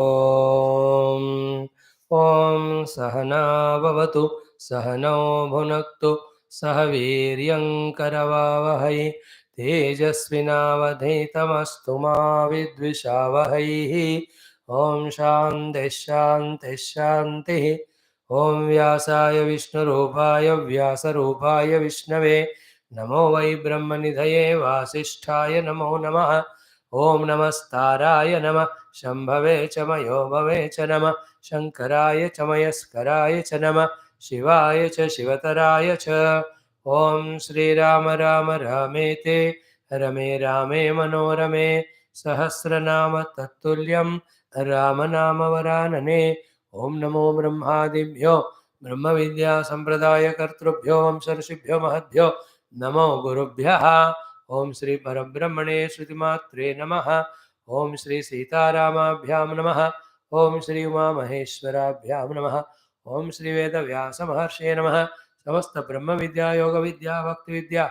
ॐ सहना भवतु सहनौ भुनक्तु सह वीर्यं करवावहै तेजस्विनावधीतमस्तु मा विद्विषावहैः ॐ शान्तिः शान्तिः शान्तिः ॐ व्यासाय विष्णुरूपाय व्यासरूपाय विष्णवे नमो वै ब्रह्मनिधये वासिष्ठाय नमो नमः ॐ नमस्ताराय नमः शम्भवे च मयो भवे च नमः शङ्कराय च मयस्कराय च नमः शिवाय च शिवतराय च ॐ श्रीराम राम रामेते रमे रामे मनोरमे सहस्रनाम तत्तुल्यं रामनामवरानने ॐ नमो ब्रह्मादिभ्यो ब्रह्मविद्यासम्प्रदायकर्तृभ्यो वंशऋषिभ्यो महद्भ्यो नमो गुरुभ्यः ॐ श्री परब्रह्मणे श्रुतिमात्रे नमः ॐ श्री सीतारामाभ्यां नमः ॐ श्री उमामहेश्वराभ्यां नमः ॐ श्री वेदव्यासमहर्षये नमः समस्त ब्रह्म विद्या योग विद्या भक्ति विद्या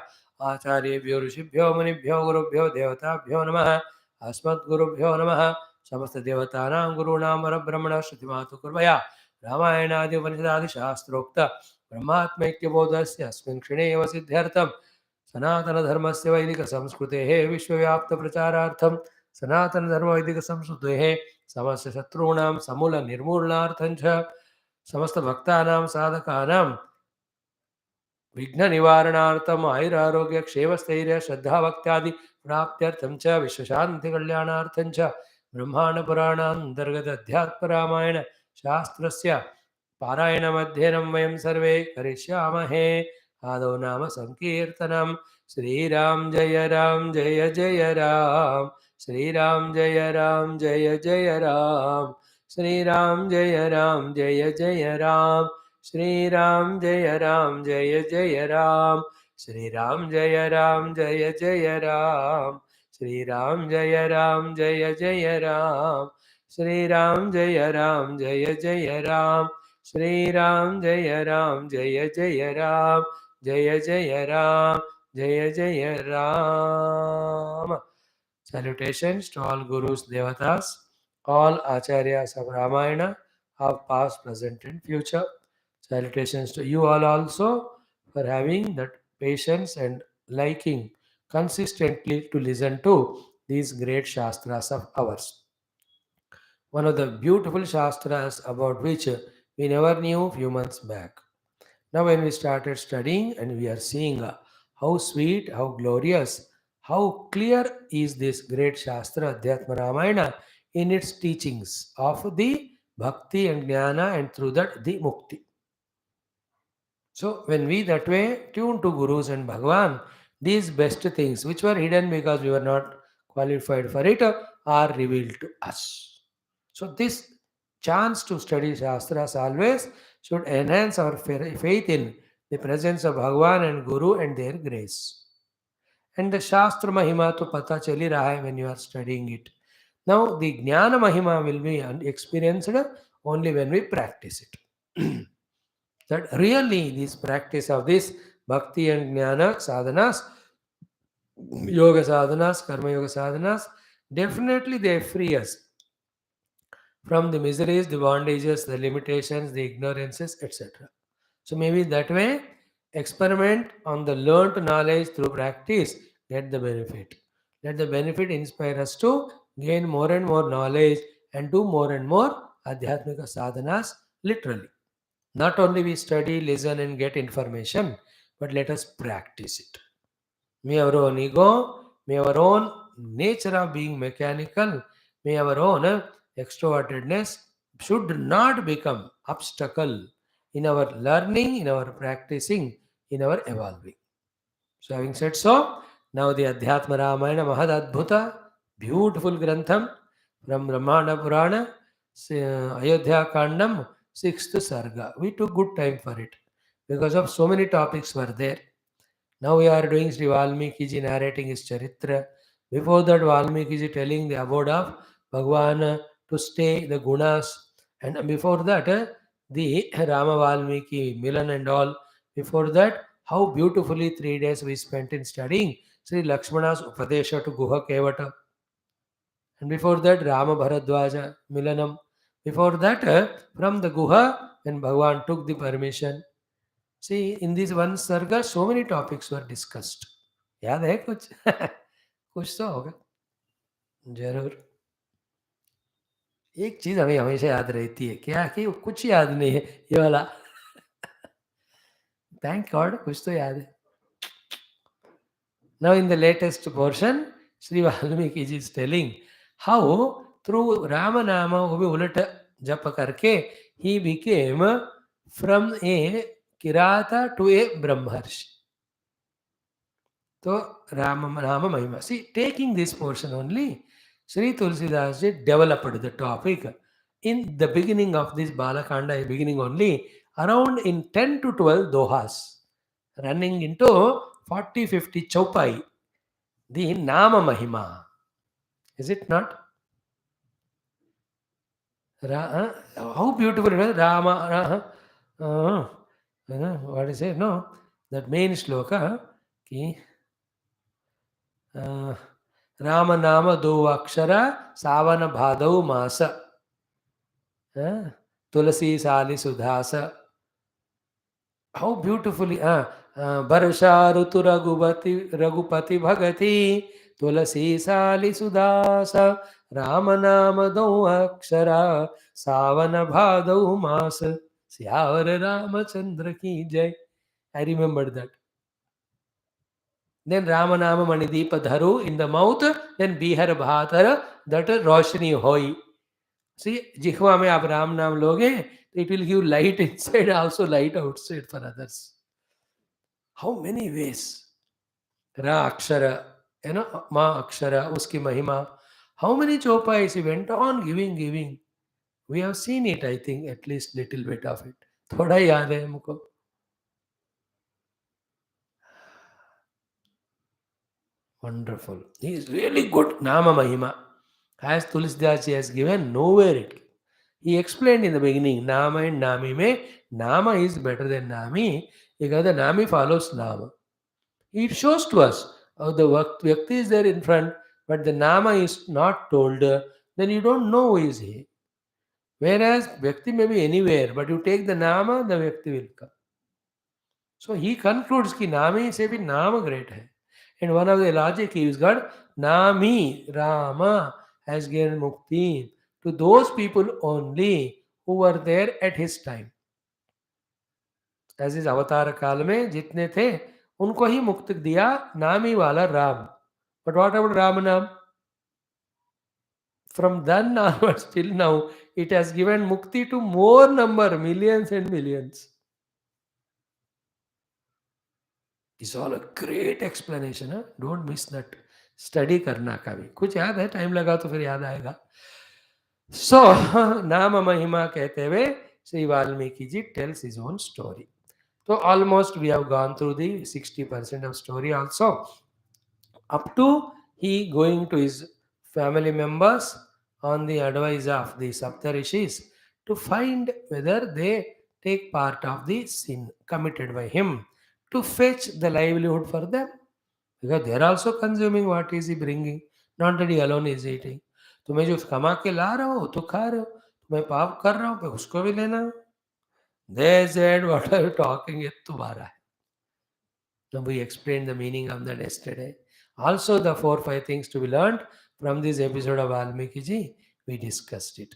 आचार्येभ्यो ऋषिभ्यो मुनिभ्यो गुरुभ्यो देवताभ्यो नमः अस्मद्गुरुभ्यो नमः समस्त देवतानां गुरूणां परब्रह्मण श्रुतिमातु कृपया रामायणादि उपनिषदादि शास्त्रोक्त ब्रह्मात्मैक्यबोधस्य अस्मिन् क्षणे एव सिद्ध्यर्थं सनातनधर्मस्य वैदिकसंस्कृतेः विश्वव्याप्तप्रचारार्थं सनातनधर्मवैदिकसंस्कृतेः समस्तशत्रूणां समूलनिर्मूलनार्थं च समस्तभक्तानां साधकानां विघ्ननिवारणार्थम् आयुरारोग्यक्षेमस्थैर्य श्रद्धाभक्त्यादि प्राप्त्यर्थं च विश्वशान्तिकल्याणार्थं च ब्रह्माण्डपुराणान्तर्गत अध्यात्मरामायण शास्त्रस्य पारायणमध्ययनं वयं सर्वे करिष्यामहे आदौ नाम संकीर्तनं श्रीराम जय जय राम श्रीराम जय जय राम श्रीराम जय जय राम श्रीराम जय जय राम श्रीराम जय जय राम श्रीराम जय जय राम श्रीराम जय जय राम श्रीराम जय जय राम जय राम जय Ram. Salutations to all gurus, devatas, all acharyas of Ramayana of past, present and future. Salutations to you all also for having that patience and liking consistently to listen to these great shastras of ours. One of the beautiful shastras about which we never knew few months back. Now, when we started studying and we are seeing how sweet, how glorious, how clear is this great Shastra, Adhyatma Ramayana, in its teachings of the Bhakti and Jnana and through that the Mukti. So, when we that way tune to Gurus and Bhagavan, these best things which were hidden because we were not qualified for it are revealed to us. So, this chance to study Shastras always should enhance our faith in the presence of Bhagavan and Guru and their grace. And the Shastra Mahima to pata chali raha hai when you are studying it. Now, the Jnana Mahima will be experienced only when we practice it. That really this practice of this Bhakti and Jnana sadhanas, Yoga sadhanas, Karma Yoga sadhanas, definitely they free us from the miseries, the bondages, the limitations, the ignorances, etc. So maybe that way, experiment on the learned knowledge through practice, get the benefit. Let the benefit inspire us to gain more and more knowledge and do more and more Adhyatmika sadhanas literally. Not only we study, listen and get information, but let us practice it. May our own ego, may our own nature of being mechanical, may our own extrovertedness should not become obstacle in our learning, in our practicing, in our evolving. So having said so, now the Adhyatma Ramayana Mahad Adbhuta, beautiful Grantham from Brahmaanda Purana, Ayodhya Kandam, 6th Sarga. We took good time for it because of so many topics were there. Now we are doing Sri Valmiki ji narrating his Charithra. Before that, Valmiki ji telling the abode of Bhagwan to stay, the gunas. And before that, the Rama Valmiki Milan and all. Before that, how beautifully 3 days we spent in studying Sri Lakshmana's Upadesha to Guha Kevata. And before that, Rama Bharadwaja Milanam. Before that, from the Guha, when Bhagavan took the permission. See, in this one sarga, so many topics were discussed. याद है कुछ? कुछ तो होगा जरूर. एक चीज हमें हमेशा याद रहती है, क्या कि कुछ याद नहीं है ये वाला. थैंक गॉड कुछ तो याद है. Now in the latest portion, Sri Valmiki ji is telling how through Ramanama वो भी उलट जप करके he became from a Kirata to a Brahmarshi. तो राम महिमा. See, taking this portion only, Sri Tulsidas ji developed the topic in the beginning of this Balakanda, beginning only, around in 10 to 12 dohas, running into 40-50 chaupai, the Nama Mahima. Is it not? How beautiful it is. Rama, what is it? No, that main shloka, ki, Ram नाम दो अक्षर सावन भादौ मास तुलसी साली सुधास. How beautifully वर्षा ऋतु रघुपति भगति तुलसी साली सुदास राम नाम दो अक्षर सावन भादौ मास सियावर रामचंद्र की जय. I remembered that. Then Ramanama Manideepa Dharu in the mouth, then Bihar Bhatar, that Roshni Hoi. See, Jihva mein aap Ram Naam loge, it will give light inside, also light outside for others. How many ways? Ra Akshara, Ma Akshara, Uski Mahima. How many chopais he went on giving. We have seen it, I think, at least little bit of it. Thoda yaad hai humko. Wonderful. He is really good. Nama Mahima. As Tulsidas has given, nowhere it. He explained in the beginning, Nama and Nami mein, Nama is better than Nami because the Nami follows Nama. It shows to us how the Vyakti is there in front, but the Nama is not told, then you don't know who is he. Whereas Vyakti may be anywhere, but you take the Nama, the Vyakti will come. So he concludes कि नामी से भी नाम great है. And one of the logic he got, Nami, Rama has given mukti to those people only who were there at his time. As his avatar काल में जितने थे उनको ही मुक्ति दिया नामी वाला Ram. But what about Ram Nam? From then onwards till now, it has given mukti to more number, millions and millions. It's all a great explanation. Huh? Don't miss that. Study करना का भी कुछ याद है, टाइम लगा तो फिर याद आएगा. So नाम महिमा कहते हुए Shri Valmiki ji tells his own story. So almost we have gone through the 60% of story also, up to he going to his family members on the advice of the Saptarishis to find whether they take part of the sin committed by him, to fetch the livelihood for them, because they are also consuming what is he bringing, not that he alone is eating. तुम्हें जो कमा के ला रहा हो तो खा रहे हो, तुम्हें पाप कर रहा हो तो उसको भी लेना. They said, what are you talking, ये तुम्हारा है. Now we explained the meaning of that yesterday. Also the 4-5 things to be learned from this episode of Valmiki ji, we discussed it.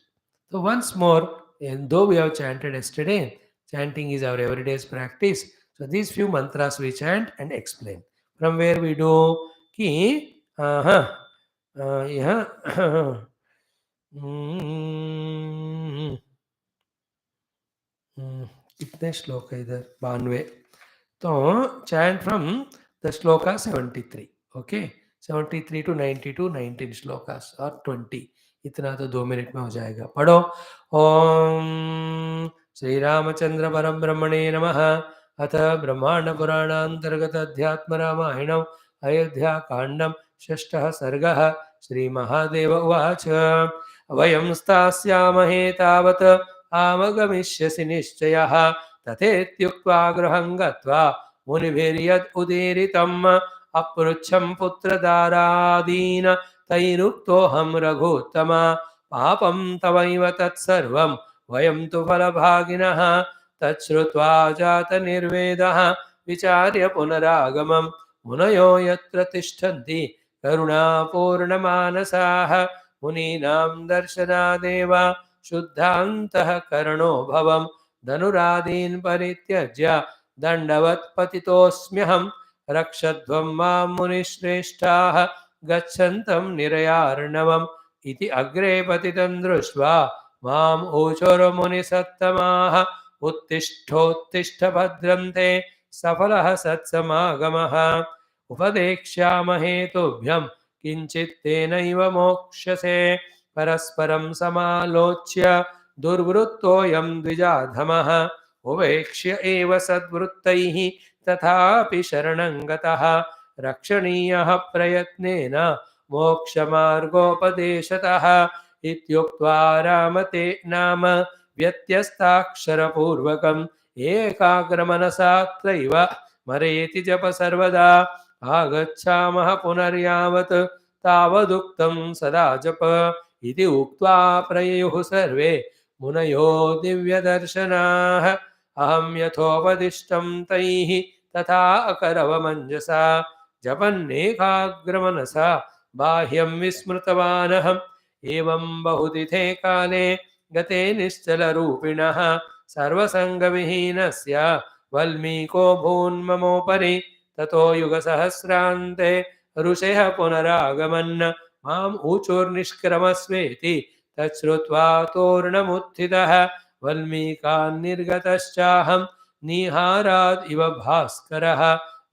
So once more, and though we have chanted yesterday, chanting is our everyday's practice. So these few mantras we chant and explain. From where we do ki, कितने श्लोक है इधर 92. तो chant from the shloka 73. Okay, 73 to 92, 19 shlokas or 20. इतना तो 2 minute में हो जाएगा. पढ़ो. ओम श्री रामचंद्र परम ब्रह्मणे नमः. अथ ब्रह्मांड पुराणांतर्गत अध्यात्म रामायणम अयोध्या कांडम षष्ठः सर्गः. श्री महादेव उवाच वयं स्थास्यामहे तावत् आमगमिष्यसि निश्चयः तथेत्युक्त्वा गृहं गत्वा मुनिभिर्यद् उदीरितम् अपृच्छं पुत्रदारादीन् तैरुक्तोऽहं रघुत्तमा पापं तवैव तत्सर्वं वयं तु फलभागिनः तच्छ्रुत्वा जातनिर्वेदः विचार्य पुनरागमं मुनयो यत्र तिष्ठन्ति करुणापूर्णमानसाः मुनीनां दर्शनादेव शुद्धान्तःकरणो भवं धनुरादीन् परित्यज्य दण्डवत्पतितोऽस्म्यहं रक्षध्वं मां मुनिश्रेष्ठाः गच्छन्तं निरयार्णवम् इति अग्रे पतितं दृष्ट्वा माम् ऊचुर्मुनिसत्तमाः उत्तिष्ठोत्तिष्ठ भद्रं ते सफलः सत्समागमः उपदेक्ष्यामहे तुभ्यं किञ्चित् तेनैव मोक्ष्यसे परस्परं समालोच्य दुर्वृत्तोऽयं द्विजाधमः उपेक्ष्य एव सद्वृत्तैः तथापि शरणं गतः रक्षणीयः प्रयत्नेन मोक्षमार्गोपदेशतः इत्युक्त्वा रामते नाम व्यत्यस्ताक्षरपूर्वकम् एकाग्रमनसात्रैव मरेति जप सर्वदा आगच्छामः पुनर्यावत् तावदुक्तं सदा जप इति उक्त्वा प्रययुः सर्वे मुनयो दिव्यदर्शनाः अहं यथोपदिष्टं तैः तथा अकरवमञ्जसा जपन्नेकाग्रमनसा बाह्यं विस्मृतवानहम् एवं बहुतिथे काले गते निश्चलरूपिणः सर्वसङ्गविहीनस्य वल्मीको भून्ममोपरि ततो युगसहस्रान्ते ऋषयः पुनरागमन् माम् ऊचुर्निष्क्रमस्वेति तच्छ्रुत्वा तोर्णमुत्थितः वल्मीकान्निर्गतश्चाहं निहाराद् इव भास्करः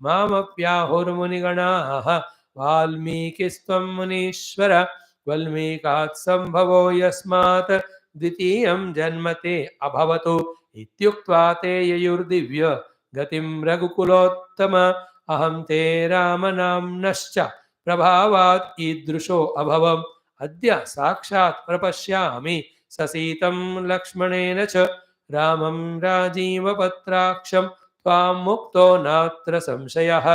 मामप्याहुर्मुनिगणाः वाल्मीकिस्त्वं मुनीश्वर वल्मीकात् सम्भवो यस्मात् द्वितीयं जन्म ते अभवतु इत्युक्त्वा ते ययुर्दिव्य गतिं रघुकुलोत्तम अहं ते रामनाम्नश्च प्रभावात् ईदृशो अभवम् अद्य साक्षात् प्रपश्यामि ससीतं लक्ष्मणेन च रामं राजीवपत्राक्षं त्वां मुक्तो नात्र संशयः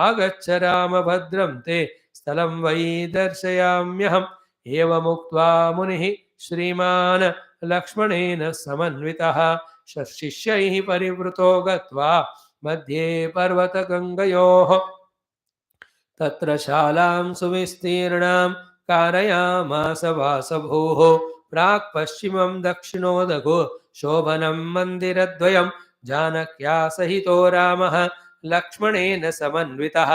आगच्छ रामभद्रं ते स्थलं वै दर्शयाम्यहम् एवमुक्त्वा मुनिः श्रीमान् लक्ष्मणेन समन्वितः शिष्यैः परिवृतो गत्वा मध्ये पर्वतगङ्गयोः तत्र शालां सुविस्तीर्णां कारयामास वासभूः प्राक् पश्चिमं दक्षिणोदगो शोभनं मन्दिरद्वयं जानक्या सहितो रामः लक्ष्मणेन समन्वितः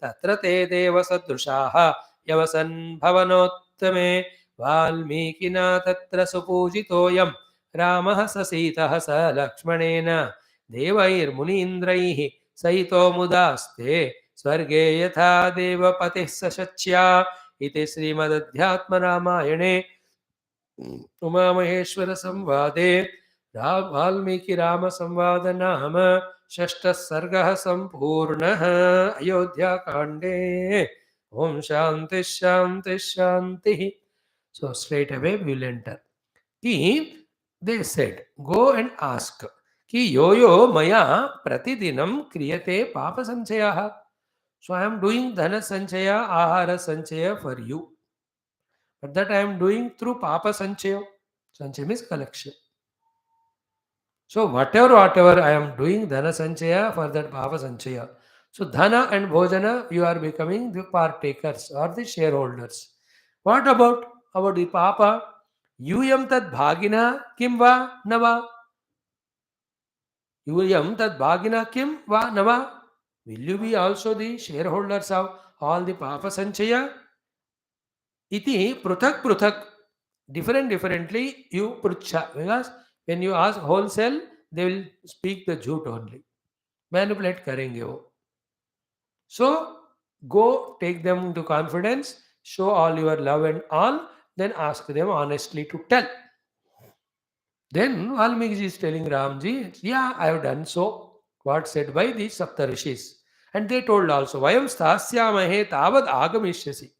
तत्र ते देवसदृशाः यवसन् भवनोत्तमे वाल्मीकिना तत्र सुपूजितोऽयं रामः ससीतः स लक्ष्मणेन देवैर्मुनीन्द्रैः सहितो मुदास्ते स्वर्गे यथा देवपतिः सशच्या इति श्रीमदध्यात्मरामायणे उमामहेश्वर संवादे वाल्मीकि राम संवाद नाम षष्ठः सर्गः संपूर्णः अयोध्या कांडे ओम शांति शांति शांति. So straight away we will enter. They said, go and ask कि यो यो मया प्रतिदिनं क्रियते पाप संचयः. So I am doing dhana sanchaya, ahara sanchaya for you. But that I am doing through papa sanchaya. Sanchaya means collection. So whatever I am doing dhana sanchaya for that papa sanchaya. So dhana and bhojana, you are becoming the partakers or the shareholders. What about the papa? Yuyam tad bhagina kim va nava. Yuyam tad bhagina kim va nava. Will you be also the shareholders of all the papa sanchaya? Iti pruthak differently you prucha, because when you ask wholesale they will speak the jhoot only, manipulate karenge wo. So go take them into confidence, show all your love and all, then ask them honestly to tell. Then Valmiki is telling Ramji, yeah, I have done so, what said by the Saptarishis. And they told also, Vayam stasyamahe tavad agamishyasi.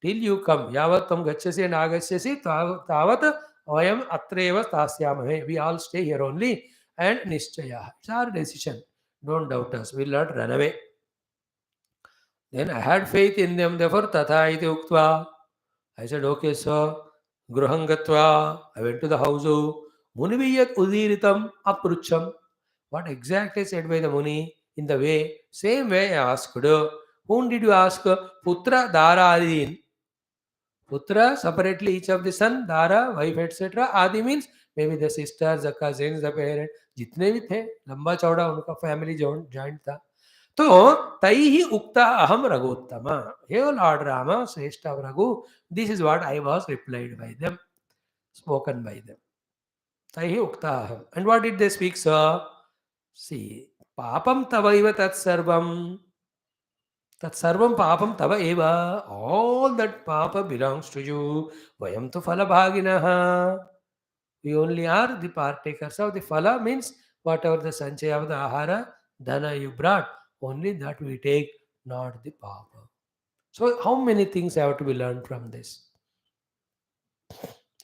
Till you come, yavat tam gachyasi and agashyasi, tavat vayam atreva stasyamahe. We all stay here only. And nischaya. It's our decision. Don't doubt us. We'll not run away. Then I had faith in them, therefore tatha iti uktva. I said, okay, sir. Gruham gatva. I went to the house. Muniviyat udiritam aprucham. What exactly said by the Muni in the way? Same way I asked. Whom did you ask? Putra, Dara, Adin. Putra, separately each of the son, Dara, wife, etc. Adi means maybe the sisters, the cousins, the parents, जितने भी थे लंबा चौड़ा उनका family joint था. तो तैहि उक्ता अहम रघुत्तम. हे लॉर्ड राम श्रेष्ठ Raghu, this is what I was replied bye them, spoken by them. तैहि उक्ता अहम. And what did they speak, sir? See, papam tavaiva tat sarvam. Tat sarvam papam tava eva. All that papa belongs to you. Vayam tu phala bhaginaha. We only are the partakers of the phala, means whatever the sanchaya of the ahara, dana you brought, only that we take, not the papa. So how many things have to be learned from this?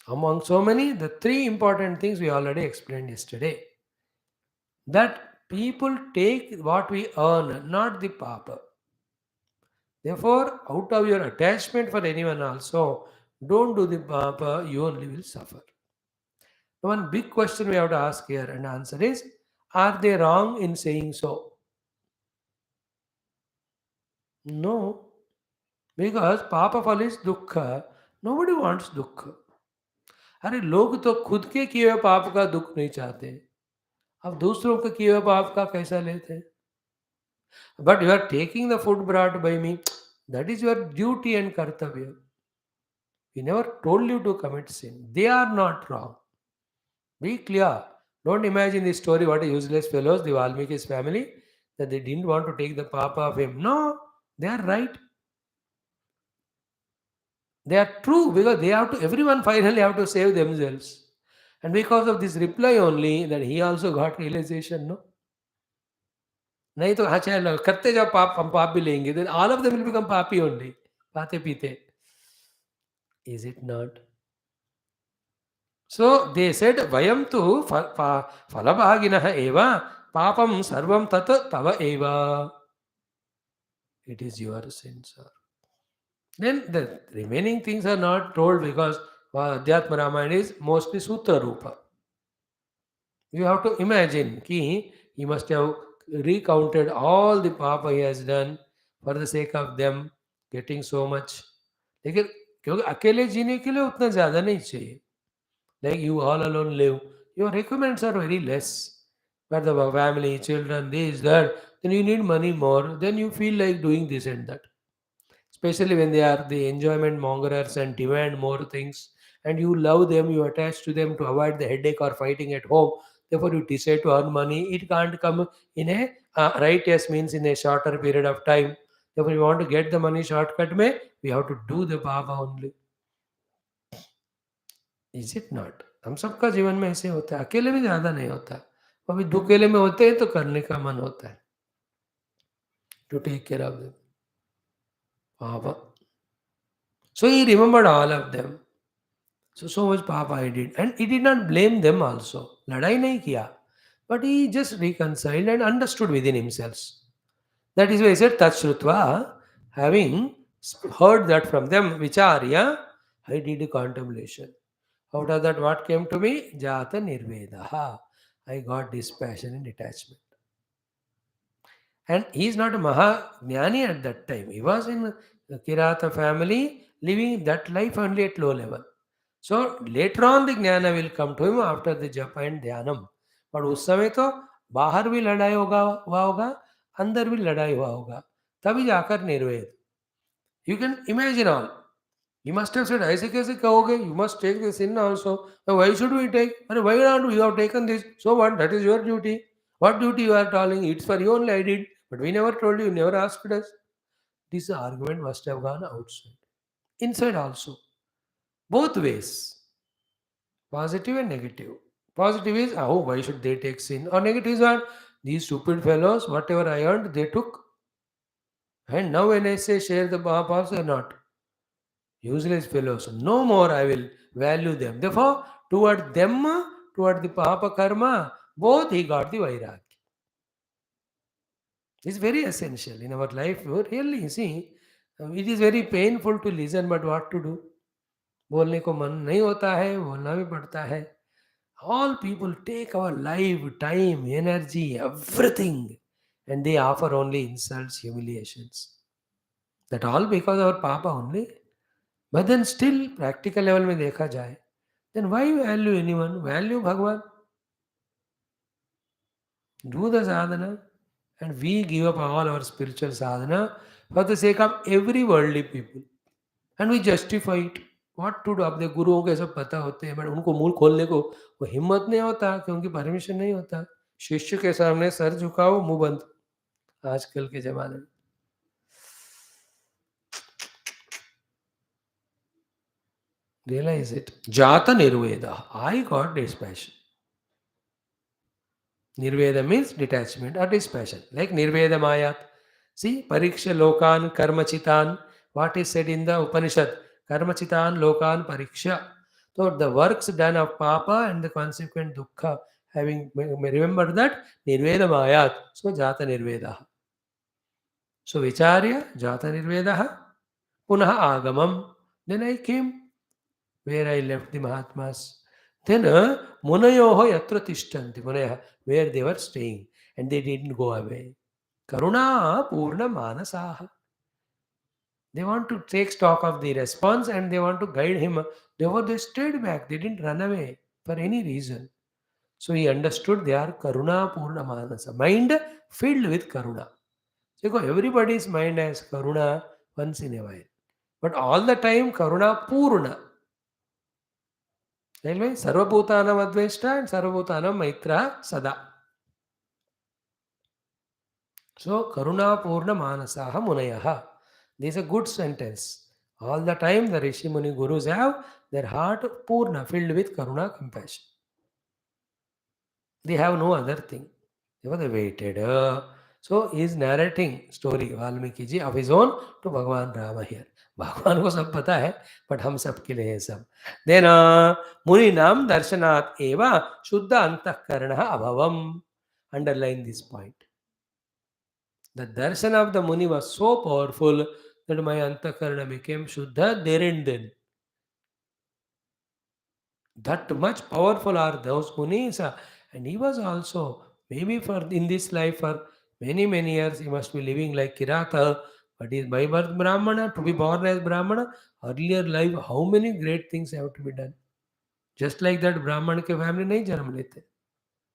Among so many, the three important things we already explained yesterday. That people take what we earn, not the papa. Therefore, out of your attachment for anyone also, don't do the papa, you only will suffer. One big question we have to ask here and answer is, are they wrong in saying so? No. Because papa फल is दुख. Nobody wants दुख. अरे लोग तो खुद के किए हुए पाप का दुख नहीं चाहते, अब दूसरों के किए हुए पाप का कैसा लेते? But you are taking the food brought by me, that is your duty and kartavya. We never told you to commit sin. They are not wrong. Be clear. Don't imagine this story, what a useless fellows, the Valmiki's family, that they didn't want to take the papa of him. No, they are right. They are true because they have to, everyone finally have to save themselves. And because of this reply only, that he also got realization, no? नहीं तो हाँ चलो करते जाओ पाप, हम पाप भी लेंगे, then all of them will become papi only. खाते पीते. Is it not? So they said, Vayam tu phalabhaginaha eva papam sarvam tat tava eva. It is your sin, sir. Then the remaining things are not told because Adhyatma Ramayana is mostly Sutra Rupa. You have to imagine कि he must have recounted all the papa he has done for the sake of them getting so much. लेकिन क्योंकि अकेले जीने के लिए उतना ज़्यादा नहीं चाहिए. Like you all alone live, your requirements are very less. But the family, children, this, that, then you need money more, then you feel like doing this and that. Especially when they are the enjoyment mongers and demand more things, and you love them, you attach to them to avoid the headache or fighting at home. Therefore, you decide to earn money. It can't come in a righteous means in a shorter period of time. Therefore, you want to get the money shortcut में, we have to do the papa only. Is it not? हम सबका जीवन में ऐसे होता है, अकेले में ज़्यादा नहीं होता. अभी दुकेले में होते हैं तो करने का मन होता है, to take care of them. पापा. So he remembered all of them. So much Papa I did. And he did not blame them also. लड़ाई नहीं किया. But he just reconciled and understood within himself. That is why he said, Tachrutva, having heard that from them, Vicharya, I did a contemplation. Out of that, what came to me? Jata Nirvedaha. I got dispassion and detachment. And he is not a Maha-Jnani at that time. He was in the Kirata family, living that life only at low level. So later on the Jnana will come to him after the japa and dhyanam. But उस समय तो बाहर भी लड़ाई हुआ होगा, अंदर भी लड़ाई हुआ होगा, तभी जाकर निर्वेद. You can imagine all. He must have said, ऐसे कैसे कहोगे? You must take the sin also. Why should we take? Why not? You have taken this. So what? That is your duty. What duty you are telling? It's for you only I did. But we never told you, never asked us. This argument must have gone outside. Inside also. Both ways. Positive and negative. Positive is, oh, why should they take sin? Or negative is what? These stupid fellows, whatever I earned, they took. And now when I say share the papas or not, useless fellows, no more I will value them. Therefore, toward them, toward the papa karma, both he got the vairagya. It's very essential in our life. Really, you see, it is very painful to listen, but what to do? बोलने को मन नहीं होता है, बोलना भी पड़ता है. All people take our life, time, energy, everything, and they offer only insults, humiliations. That all because our papa only. But then still, practical level में देखा जाए, then why value anyone? Value Bhagwan. Do the sadhana, and we give up all our spiritual sadhana for the sake of every worldly people. And we justify it. What to do? अपने गुरुओं को सब पता होते हैं, but उनको मुंह खोलने को वो हिम्मत नहीं होता, क्योंकि परमिशन नहीं होता. शिष्य के सामने सर झुकाओ, मुंह बंद. आजकल के जमाने में realize it. Jata Nirveda. I got dispassion. Nirveda means detachment or dispassion. Like Nirveda Mayat. See, Pariksha Lokan Karmachitan. What is said in the Upanishad? Karmachitan Lokan Pariksha. So the works done of Papa and the consequent Dukkha, having remember that Nirveda Mayat. So Jata Nirveda. So Vicharya Jata Nirveda. Punaha Agamam. Then I came where I left the Mahatmas. Then Munayoho Yatra Tishtanti, Munaya, where they were staying, and they didn't go away. Karuna Purna Manasaha. They want to take stock of the response and they want to guide him. Therefore, they stayed back. They didn't run away for any reason. So he understood they are Karuna Purna Manasa. Mind filled with Karuna. So everybody's mind has Karuna once in a while. But all the time, Karuna Purna. Anyway, Sarvabhutanam Adveshta and Sarvabhutanam Maitra Sada. So, Karuna Purna Manasaha Munayaha. This is a good sentence. All the time, the Rishi Muni Gurus have their heart Purna, filled with Karuna, compassion. They have no other thing. They waited. So, he is narrating story, Valmiki ji, of his own to Bhagavan Rama here. भगवान को सब पता है, but हम सबके लिए है सब. देन मुनि नाम दर्शनात् एव शुद्ध अंतःकरणः अभवम्. Underline this point. The darshan of the Muni was so powerful that my antakarana became Shuddha there and then. That much powerful are those Munis. And he was also, maybe for in this life, for many, many years, he must be living like Kirata, but he is by birth Brahmana, to be born as Brahmana. Earlier life, how many great things have to be done. Just like that, Brahmana ke family nahi janam lete.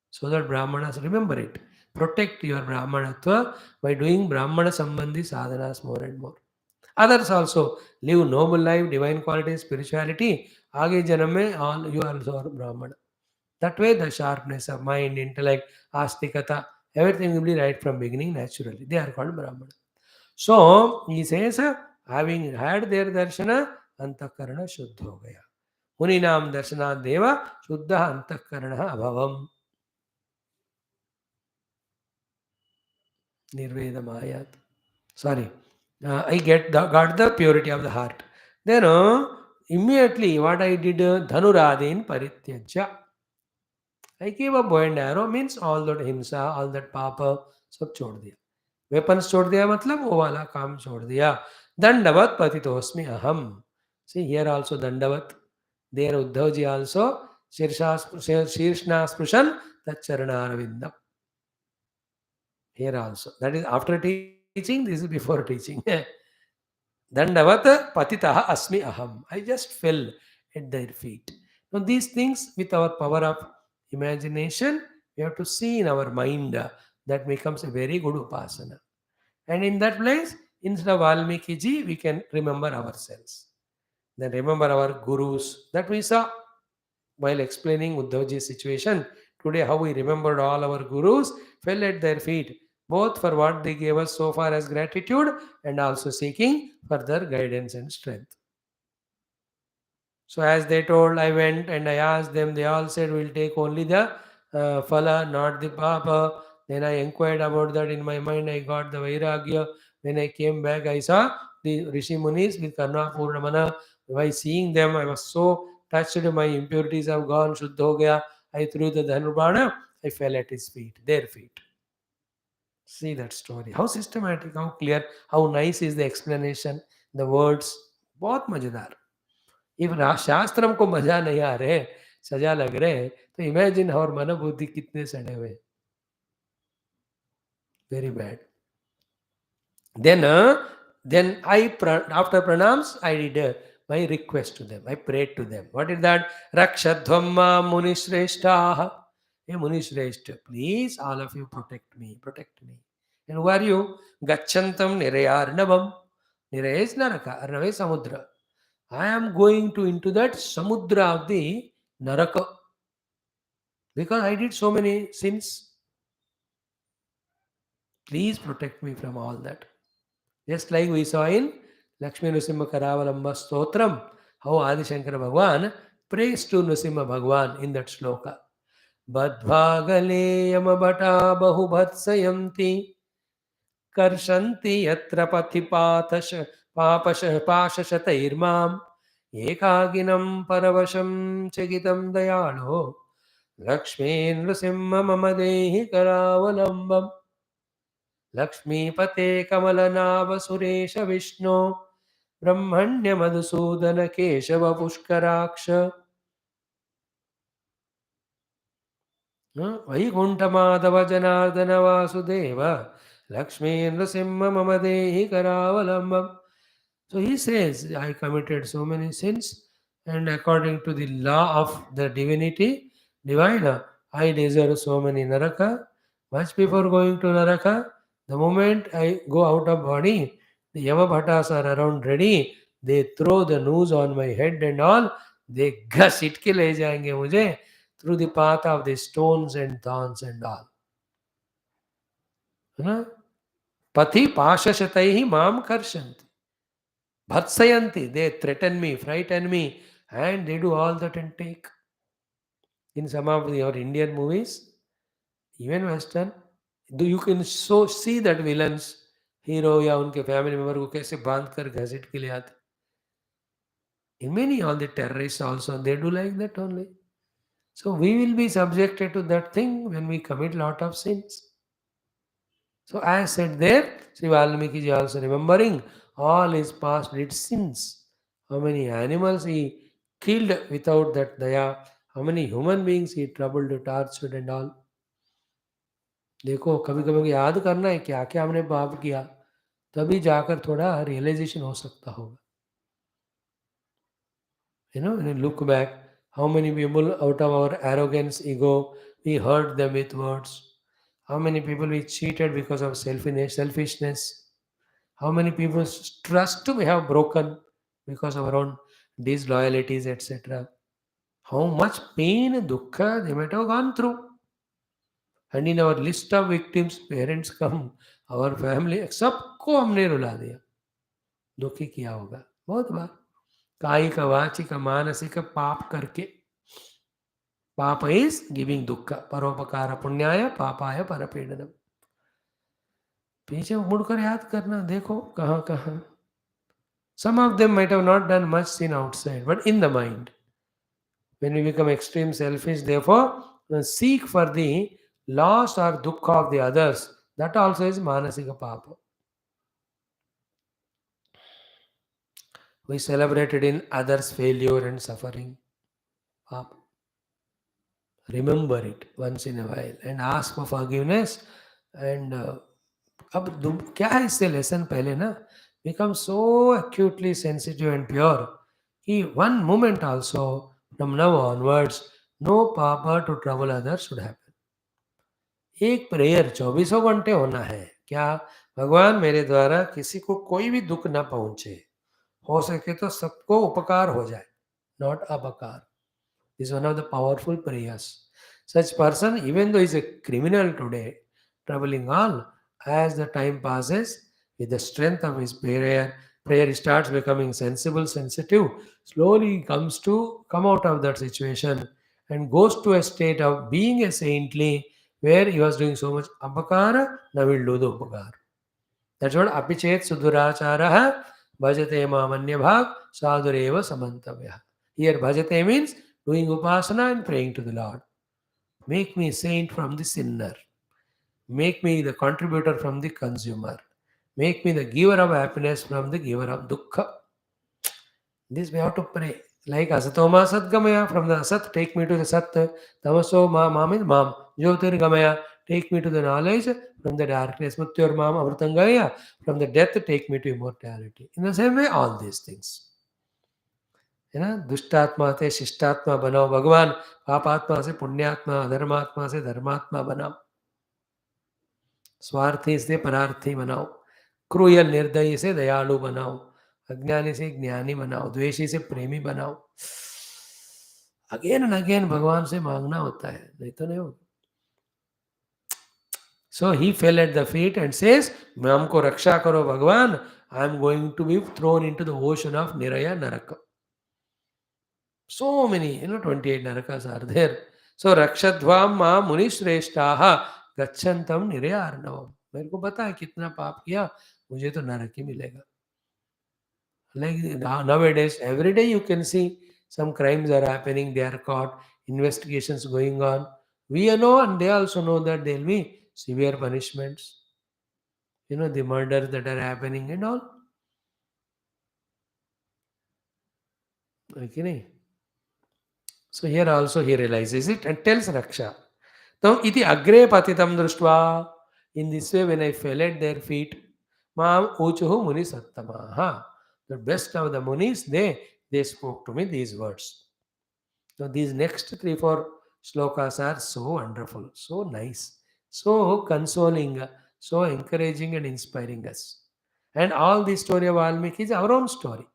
So that Brahmanas remember it. Protect your Brahmanatva by doing Brahmana Sambandhi sadhanas more and more. Others also live noble life, divine qualities, spirituality. Aage janam mein all you also are Brahmana. That way the sharpness of mind, intellect, astikata, everything will be right from beginning naturally. They are called Brahmana. So he says, having had their darshana, antakarana shuddha ho gaya. Muninam darshana deva shuddha antakarana abhavam. Nirveda Mayat. Sorry. I got the purity of the heart. Then immediately what I did, Dhanuradin Parityajya. I gave a bow and arrow, means all that himsa, all that papa, सब छोड़ दिया. Weapons छोड़ दिया मतलब वो वाला काम छोड़ दिया. Dandavat patitosmi aham. See here also Dandavat. There Uddhavji also Shirshna Sprishan Tacharana. Here also. That is after teaching, this is before teaching. Dandavat patitaha asmi aham. I just fell at their feet. Now these things with our power of imagination, we have to see in our mind. That becomes a very good upasana. And in that place, instead of Valmiki ji, we can remember ourselves. Then remember our gurus that we saw while explaining Uddhavji's situation. Today, how we remembered all our gurus, fell at their feet, both for what they gave us so far as gratitude and also seeking further guidance and strength. So, as they told, I went and I asked them, they all said, we'll take only the phala, not the papa. Then I inquired about that in my mind, I got the vairagya. When I came back, I saw the Rishi Munis with Karna Purnamana. By seeing them, I was so touched, my impurities have gone, Shuddha ho gaya. I threw the Dhanubana, I fell at his feet, their feet. See that story. How systematic, how clear, how nice is the explanation, the words. बहुत मजेदार. If शास्त्रम को मजा नहीं आ रहे, सजा लग रहे, तो इमेजिन और मनोबुद्धि कितने सड़े हुए. Very bad. Then, after pranams, I did my request to them. I prayed to them. What is that? Rakshadhamma Munishreshtaha. Hey Munishreshta, please, all of you protect me, protect me. And who are you? Gachantam Nirayarnabam. Niraya is Naraka, Arnava is Samudra. I am going to into that Samudra of the Naraka because I did so many sins. Please protect me from all that. Just like we saw in Lakshmi Nrsimha Karavalamba Stotram, how Adi Shankara Bhagwan prays to Nrsimha Bhagwan in that shloka. Badbhagale yamabhata bahubhatsayanti karshanti yatra pathipatasha papasha pashashatairmam ekaginam paravasham chagitam dayalo Lakshmi Nrsimha mama dehi karavalambam लक्ष्मीपते कमलनाभ Suresh Vishnu ब्रह्मण्य Madhusudan Keshav Pushkaraksha Vaikuntha Madhav Janardan Vasudev Lakshmi Narasimha मम देहि करावलंबम. So he says, I committed so many sins, and according to the law of the divinity, divine, I deserve so many naraka. Much before going to naraka, the moment I go out of body, the Yamabhatas are around ready. They throw the noose on my head and all. They घसीट के ले जाएंगे मुझे through the path of the stones and thorns and all. है ना? पथि पाशशतैः माम कर्षन्ति. Bhatsayanti, they threaten me, frighten me, and they do all that and take. In some of your Indian movies, even Western, you can so see that villains, hero या उनके family member को कैसे बांध कर घसीट के ले आते. In many, all the terrorists also, they do like that only. So we will be subjected to that thing when we commit lot of sins. So as said there, Sri Valmiki ji also remembering all his past did sins. How many animals he killed without that daya, how many human beings he troubled, tortured and all. देखो कभी कभी याद करना है क्या क्या हमने पाप किया, तभी जाकर थोड़ा रियलाइजेशन हो सकता होगा. When you look back, how many people out of our arrogance, ego, we hurt them with words. How many people we cheated because of selfishness. How many people's trust we have broken because of our own disloyalties, etc. How much pain and dukkha they might have gone through. And in our list of victims, parents come, our family, सबको हमने रुला दिया, दुखी किया होगा बहुत बार. कायिक वाचिक मानसिक पाप करके. पाप इज गिविंग दुख, परोपकार पुण्याय पापाय परपीडनम. पीछे मुड़कर याद करना, देखो कहाँ कहाँ. Some of them might have not done much sin outside, but in the mind. When we become extreme selfish, therefore, seek for the loss or dukkha of the others. That also is manasika papa. We celebrated in others' failure and suffering. Papa. Remember it once in a while and ask for forgiveness. And अब क्या है इससे lesson पहले ना, become so acutely sensitive and pure कि one moment also from now onwards no papa to trouble others should happen. एक prayer 24 घंटे होना है क्या, भगवान मेरे द्वारा किसी को कोई भी दुख ना पहुंचे, हो सके तो सबको उपकार हो जाए, not अपकार. This is one of the powerful prayers. Such person, even though he is a criminal today, troubling all, as the time passes, with the strength of his prayer he starts becoming sensible, sensitive, slowly comes to come out of that situation and goes to a state of being a saintly, where he was doing so much apakara, now will do the upakara. That's what apichet suduracharaha bhajate mamanya bhag sadureva samantavya. Here bhajate means doing upasana and praying to the Lord. Make me saint from the sinner. Make me the contributor from the consumer. Make me the giver of happiness from the giver of dukkha. This we have to pray. Like Asatoma Satgamaya, from the Asat, take me to the Sat. Tamaso Ma means Mam. Jyotirgamaya, take me to the knowledge from the darkness. Mutyor Mam Amritangaya, from the death, take me to immortality. In the same way, all these things. है ना, दुष्टात्मा से शिष्टात्मा बनाओ भगवान, पापात्मा से पुण्यात्मा, अधर्मात्मा से धर्मात्मा बनाओ, स्वार्थी से परार्थी बनाओ, क्रूयल निर्दयी से दयालु बनाओ, अज्ञानी से ज्ञानी बनाओ, द्वेषी से प्रेमी बनाओ. अगेन एंड अगेन भगवान से मांगना होता है, नहीं तो नहीं होगा. So he fell at the feet and says, हमको रक्षा करो भगवान, I am going to be thrown into the ocean of Niraya Naraka. So many, 28 narakas are there. So Rakshadvam Ma Muni Shreshtaha Gachantam Niraya Arnavam. मेरे को पता है कितना पाप किया, मुझे तो नरक ही मिलेगा. Like nowadays, every day you can see some crimes are happening, they are caught, investigations going on. We know and they also know that there will be severe punishments. The murders that are happening and all. Okay. So here also he realizes it and tells Raksha. Now iti agre patitam društva. In this way, when I fell at their feet, Mam uchuhu muni sattamaha. The best of the munis, they spoke to me these words. So these next 3-4 slokas are so wonderful, so nice, so consoling, so encouraging and inspiring us. And all the story of Valmiki is our own story.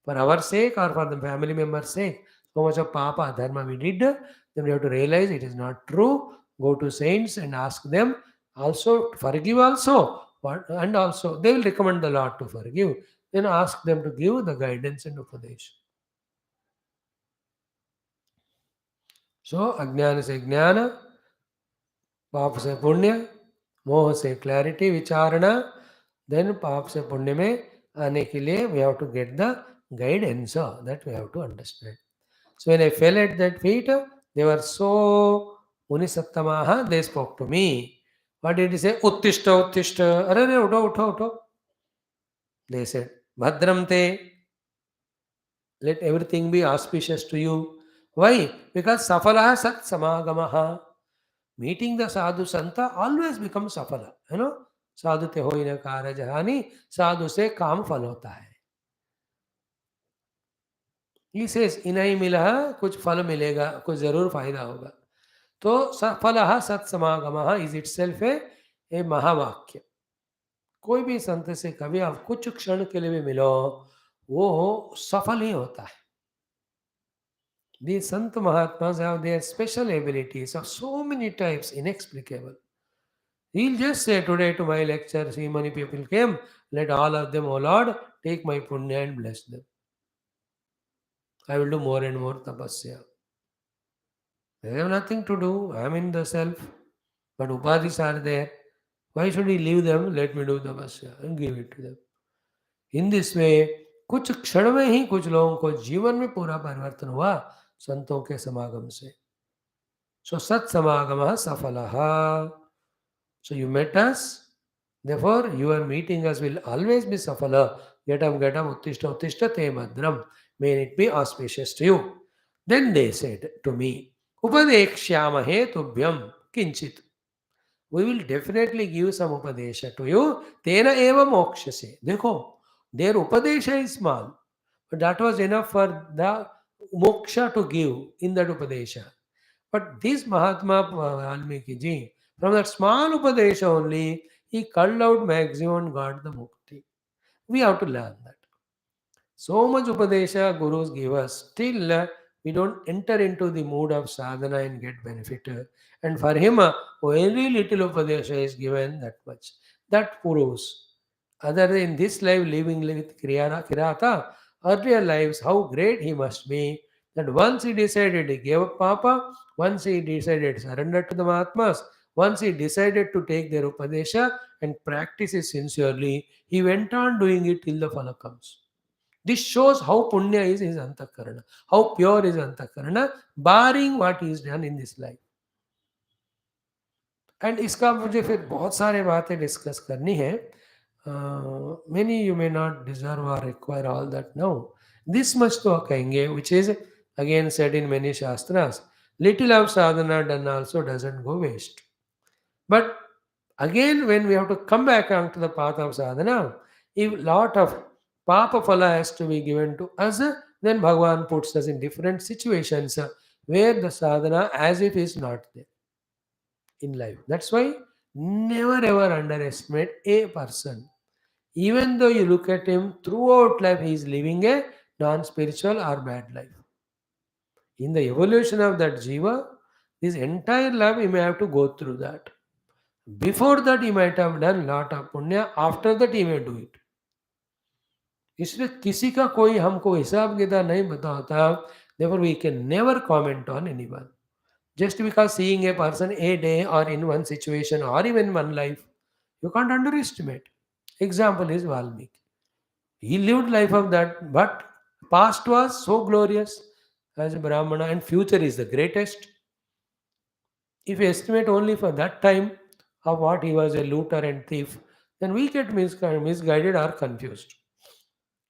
For our sake or for the family member's sake, so much of papa, dharma we did, then we have to realize it is not true. Go to saints and ask them also, forgive also, and also they will recommend the Lord to forgive. Then ask them to give the guidance and upadesh. So, अज्ञान से ज्ञान, पाप से पुण्य, मोह से clarity विचारणा, then पाप से पुण्य में आने के लिए we have to get the guidance that we have to understand. So when I fell at that feet, they were so Munisatamaha, they spoke to me. What did he say? Uttishta, uttishta. Arre, utho, utho, utho. They said, Bhadram te, let everything be auspicious to you. Why? Because Safala Sat Samagamaha. Meeting the Sadhu Santa always becomes Safala. Sadhu te hoi na kara jahani, Sadhu se काम फल होता है. He says, Inai मिला कुछ फल मिलेगा, कुछ जरूर फायदा होगा. तो सफलः सत्समागमः इज इट सेल्फ ए महावाक्य. कोई भी संत से कभी आप कुछ क्षण के लिए भी मिलो, वो सफल ही होता है. The Sant Mahatmas have their special abilities of so many types, inexplicable. He'll just say today to my lecture, see many people came, let all of them, O Lord, take my punya and bless them. I will do more and more tapasya. They have nothing to do. I am in the self. But upadhis are there. Why should he leave them? Let me do tapasya and give it to them. In this way, कुछ क्षण में ही कुछ लोगों को जीवन में पूरा परिवर्तन हुआ संतों के समागम से. So सत समागमः सफलः. So you met us. Therefore, your meeting us will always be safala. Get up, uttishta, uttishta, te madram. May it be auspicious to you. Then they said to me, Upadekshyamahe tubhyam kinchit. We will definitely give some upadesha to you. Tena eva mokshase. Dekho, their upadesha is small, but that was enough for the moksha to give in that upadesha. But this Mahatma Valmiki ji, from that small upadesha only, he culled out maximum and got the mukti. We have to learn that. So much upadesha gurus give us, still we don't enter into the mood of sadhana and get benefit. And for him, very little upadesha is given, that much. That proves, other than this life living with Kirata, earlier lives, how great he must be, that once he decided he gave up Papa, once he decided surrender to the Mahatmas, once he decided to take their upadesha and practice it sincerely, he went on doing it till the phala comes. This shows how punya is his antakarana, how pure is antakarana, barring what he has done in this life. And इसका मुझे फिर बहुत सारे बातें discuss करनी है. Many you may not deserve or require all that now. This much तो कहेंगे, which is again said in many shastras. Little of sadhana done also doesn't go waste. But again, when we have to come back onto the path of sadhana, if lot of papa phala has to be given to us, then Bhagavan puts us in different situations where the sadhana as if is not there in life. That's why never ever underestimate a person. Even though you look at him throughout life, he is living a non-spiritual or bad life. In the evolution of that jiva, his entire life he may have to go through that. Before that, he might have done lot of punya. After that, he may do it. इसलिए किसी का कोई हमको हिसाब किताब नहीं बताता. Therefore, we can never comment on anyone. Just because seeing a person a day or in one situation or even one life, you can't underestimate. Example is Valmiki. He lived life of that, but past was so glorious as a Brahmana and future is the greatest. If we estimate only for that time of what he was a looter and thief, then we get misguided or confused.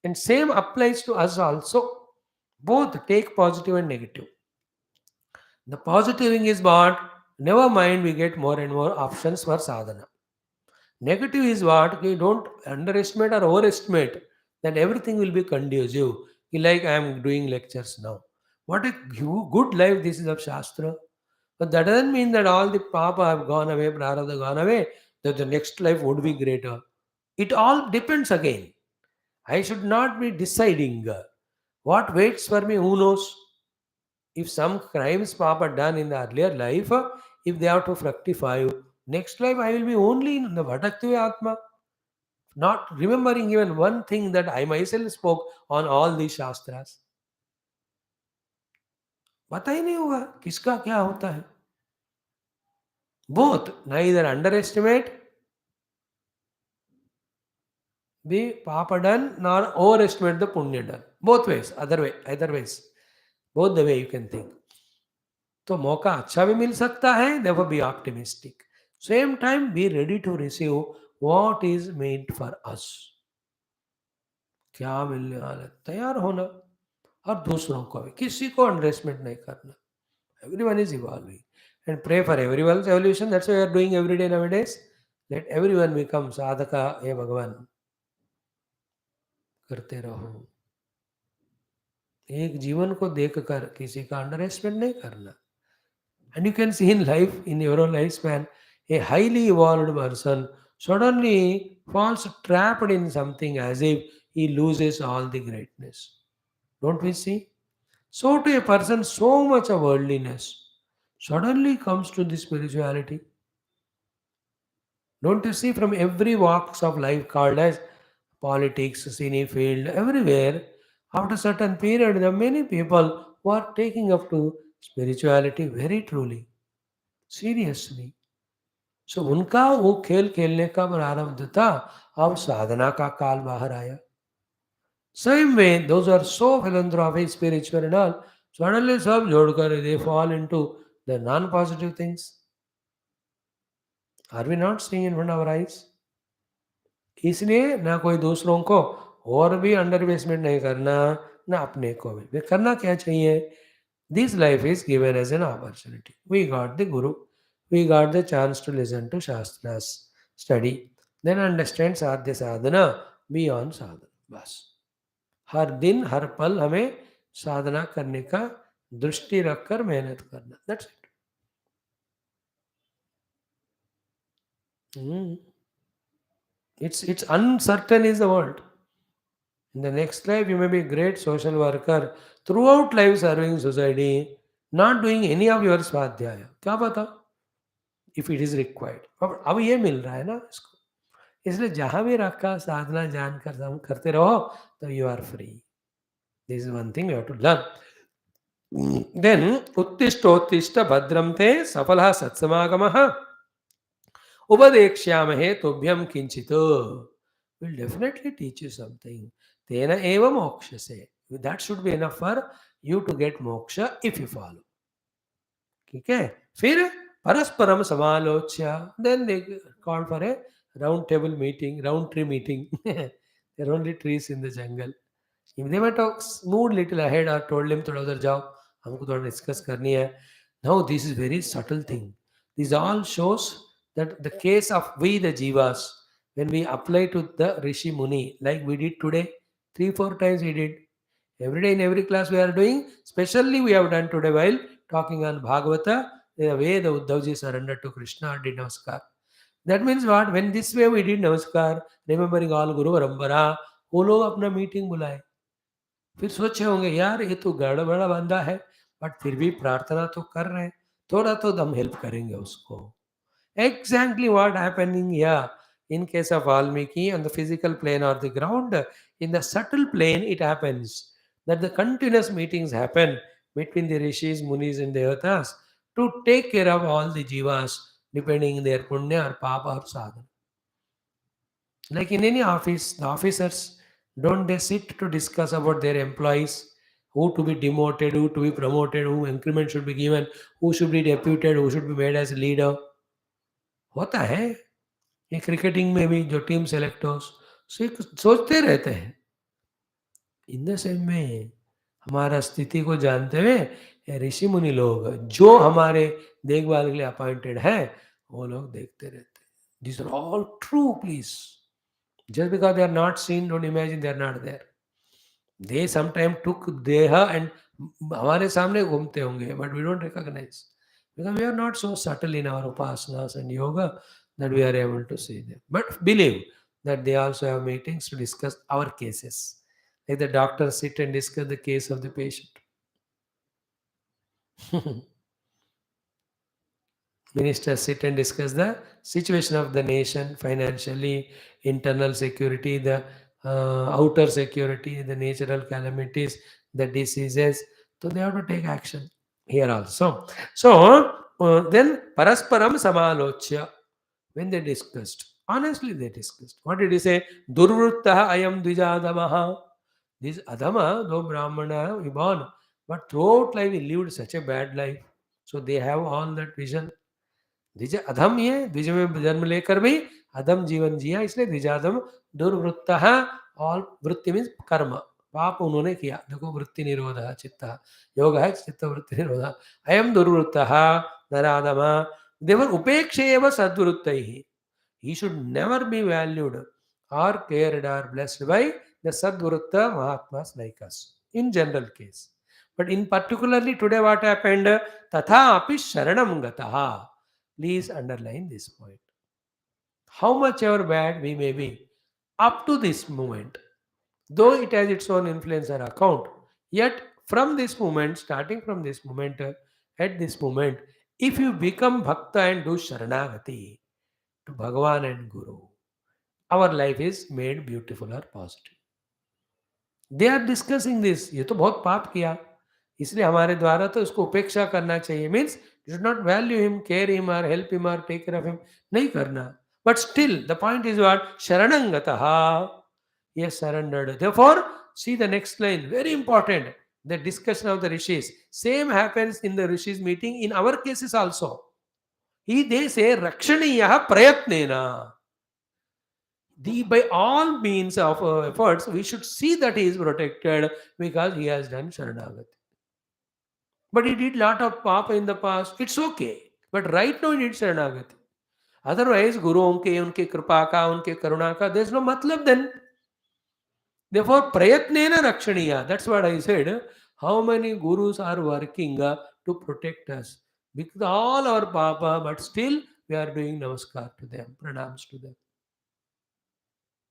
And same applies to us also. Both take positive and negative. The positive thing is what? Never mind, we get more and more options for sadhana. Negative is what? We don't underestimate or overestimate that everything will be conducive. Like I am doing lectures now. What a good life this is of Shastra. But that doesn't mean that all the papa have gone away, prarabdha gone away, that the next life would be greater. It all depends again. I should not be deciding what waits for me, who knows. If some crimes papa done in the earlier life, if they have to fructify, next life I will be only in the Adhyatma, not remembering even one thing that I myself spoke on all these shastras. पता ही नहीं होगा किसका क्या होता है. Both, neither underestimate the papa done nor overestimate the punya done. Both ways, either ways. Both the way you can think. तो मौका अच्छा भी मिल सकता है, never be optimistic. Same time, be ready to receive what is meant for us. क्या मिलने वाला है, तैयार होना. और दूसरों को भी, किसी को अंडरएस्टिमेट नहीं करना. Everyone is evolving. And pray for everyone's evolution. That's what we are doing every day nowadays. Let everyone become sadhaka, हे भगवान. करते रहो. एक जीवन को देखकर किसी का अंडरएस्टिमेट नहीं करना. And you can see in life, in your own lifespan, a highly evolved person suddenly falls trapped in something as if he loses all the greatness. Don't we see? So to a person, so much of worldliness suddenly comes to the spirituality. Don't you see from every walks of life called as politics, cine field, everywhere, after certain period, there are many people who are taking up to spirituality very truly, seriously. सो उनका वो खेल खेलने का प्रारंभ था. अब साधना का काल बाहर आया. Same way, those who are so philanthropic, spiritual and all, suddenly सब जोड़कर they fall into the non-positive things. Are we not seeing in front of our eyes? इसलिए ना कोई दूसरों को और भी अंडरएस्टिमेट नहीं करना, ना अपने को भी. वे करना क्या चाहिए? This life is given as an opportunity. We got the Guru. We got the chance to listen to Shastras, study, then understand साध्य साधना beyond साधना. बस हर दिन हर पल हमें साधना करने का दृष्टि रखकर मेहनत करना. That's it. It's uncertain is the world. In the next life, you may be a great social worker, throughout life serving society, not doing any of your स्वाध्याय. क्या पता? If it is required. अब ये मिल रहा है ना इसको. इसलिए जहां भी रखा साधना जानकर हम करते रहो तो you are free. This is one thing you have to learn. Then उत्तिष्ठोत्तिष्ठ भद्रं ते सफलः सत्समागमः उपदेक्ष्यामहे तुभ्यं किंचित्. Will definitely teach you something. तेन एव मोक्षसे. That should be enough for you to get moksha if you follow. ठीक है. फिर Parasparam Samalochya. Then they called for a round table meeting, round tree meeting. There are only trees in the jungle. If they might have moved little ahead or told him थोड़ा उधर जाओ, हमको थोड़ा discuss करनी है. Now this is very subtle thing. This all shows that the case of we the jivas, when we apply to the Rishi Muni, like we did today, 3-4 times we did. Every day in every class we are doing, especially we have done today while talking on Bhagavata, the way the Uddhavji surrendered to Krishna did Namaskar. That means what? When this way we did Namaskar, remembering all Guru Parambara, वो लोग अपना meeting बुलाए. फिर सोचे होंगे यार ये तो गड़बड़ा बंदा है, बट फिर भी प्रार्थना तो कर रहे हैं, थोड़ा तो हम हेल्प करेंगे उसको. Exactly what happening here in case of Valmiki on the physical plane or the ground. In the subtle plane, it happens that the continuous meetings happen between the rishis, munis, and devatas to take care of all the jivas depending on their punya or papa or sadhana. Like in any office, the officers don't they sit to discuss about their employees, who to be demoted, who to be promoted, who increment should be given, who should be deputed, who should be made as leader. होता है ये cricketing में भी जो team selectors सोचते रहते हैं. In the same में हमारा स्थिति को जानते हुए ये ऋषि मुनि लोग जो हमारे देखभाल के लिए अपॉइंटेड हैं वो लोग देखते रहते हैं. This are all true. Please just because they are not seen don't imagine they are not there. They sometime took देह एंड हमारे सामने घूमते होंगे but we don't recognize because we are not so subtle in our upasanas and yoga that we are able to see them. But believe that they also have meetings to discuss our cases. Like the doctors sit and discuss the case of the patient. Ministers sit and discuss the situation of the nation financially, internal security, the outer security, the natural calamities, the diseases. So they have to take action here also. So then Parasparam Samalochya, when they discussed, honestly they discussed. What did he say? Durvruttaha ayam dvijadamaha. This Adhama, though Brahmana, we born, but throughout life he lived such a bad life. So they have all that vision. द्विज अधम ये द्विज में जन्म लेकर भी अधम जीवन जिया, इसलिए द्विजाधम दुर्वृत्तः. ऑल वृत्ति मीन्स कर्म, पाप उन्होंने किया. देखो वृत्ति निरोध चित्त योग है, चित्त वृत्ति निरोध. अयम दुर्वृत्तः नराधम. देवर उपेक्षे एव सद्वृत्तैः. He should never be valued or cared or blessed by the Sadvrutta Mahatmas like us in general case. But in particularly today what happened? Tatha api sharanam gataha. Please underline this point. How much ever bad we may be up to this moment, though it has its own influence or account, yet from this moment, starting from this moment, at this moment, if you become bhakta and do sharanagati to Bhagavan and Guru, our life is made beautiful or positive. They are discussing this. ये तो बहुत पाप किया, इसलिए हमारे द्वारा तो इसको उपेक्षा करना चाहिए. Means you should not value him, care him or help him or take care of him. नहीं करना. But still, the point is what? Sharanangataha. He has surrendered. Therefore, see the next line. Very important. The discussion of the rishis. Same happens in the rishis meeting in our cases also. They say rakshaniyaha prayatnena. By all means of efforts, we should see that he is protected because he has done Sharanagati. But he did lot of papa in the past. It's okay. But right now he did Sharanagati. Otherwise, Guru unke kripa ka, unke karuna ka, there's no matlab then. Therefore, prayatnena rakshaniya. That's what I said. How many gurus are working to protect us? Because all our papa, but still we are doing namaskar to them, pranams to them.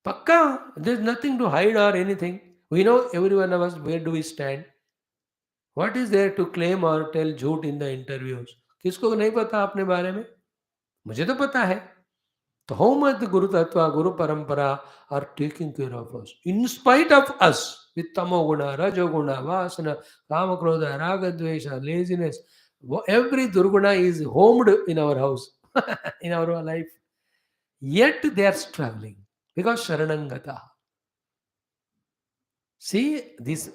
Pakka, there's nothing to hide or anything. We know every one of us where do we stand. What is there to claim or tell झूठ in the interviews? किसको नहीं पता अपने बारे में? मुझे तो पता है. तो how much the Guru Tattva, Guru Parampara are taking care of us. In spite of us, with Tamoguna, Rajoguna, Vasana, Kamakrodha, Ragadvesha, laziness, every Durguna is homed in our house, in our life. Yet they are struggling because Sharanangata. See, this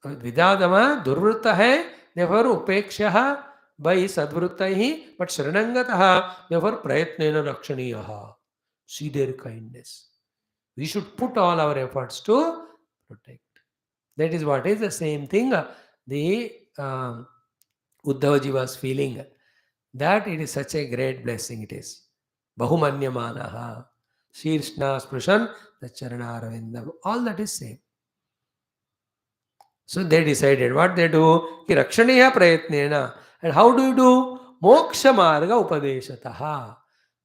Vidadama, Durvrutta hai, therefore Upekshaha, by sadvruttaihi, but sharanangataha, therefore prayatnena rakshaniyaha. See their kindness. We should put all our efforts to protect. That is what is the same thing the Uddhavaji was feeling, that it is such a great blessing it is. Bahumanyamanaha, Shirshna Sprishan, the Charanarvindam, all that is same. So they decided what they do, ki rakshaniya prayatnena. And how do you do? Moksha marga upadeshataha.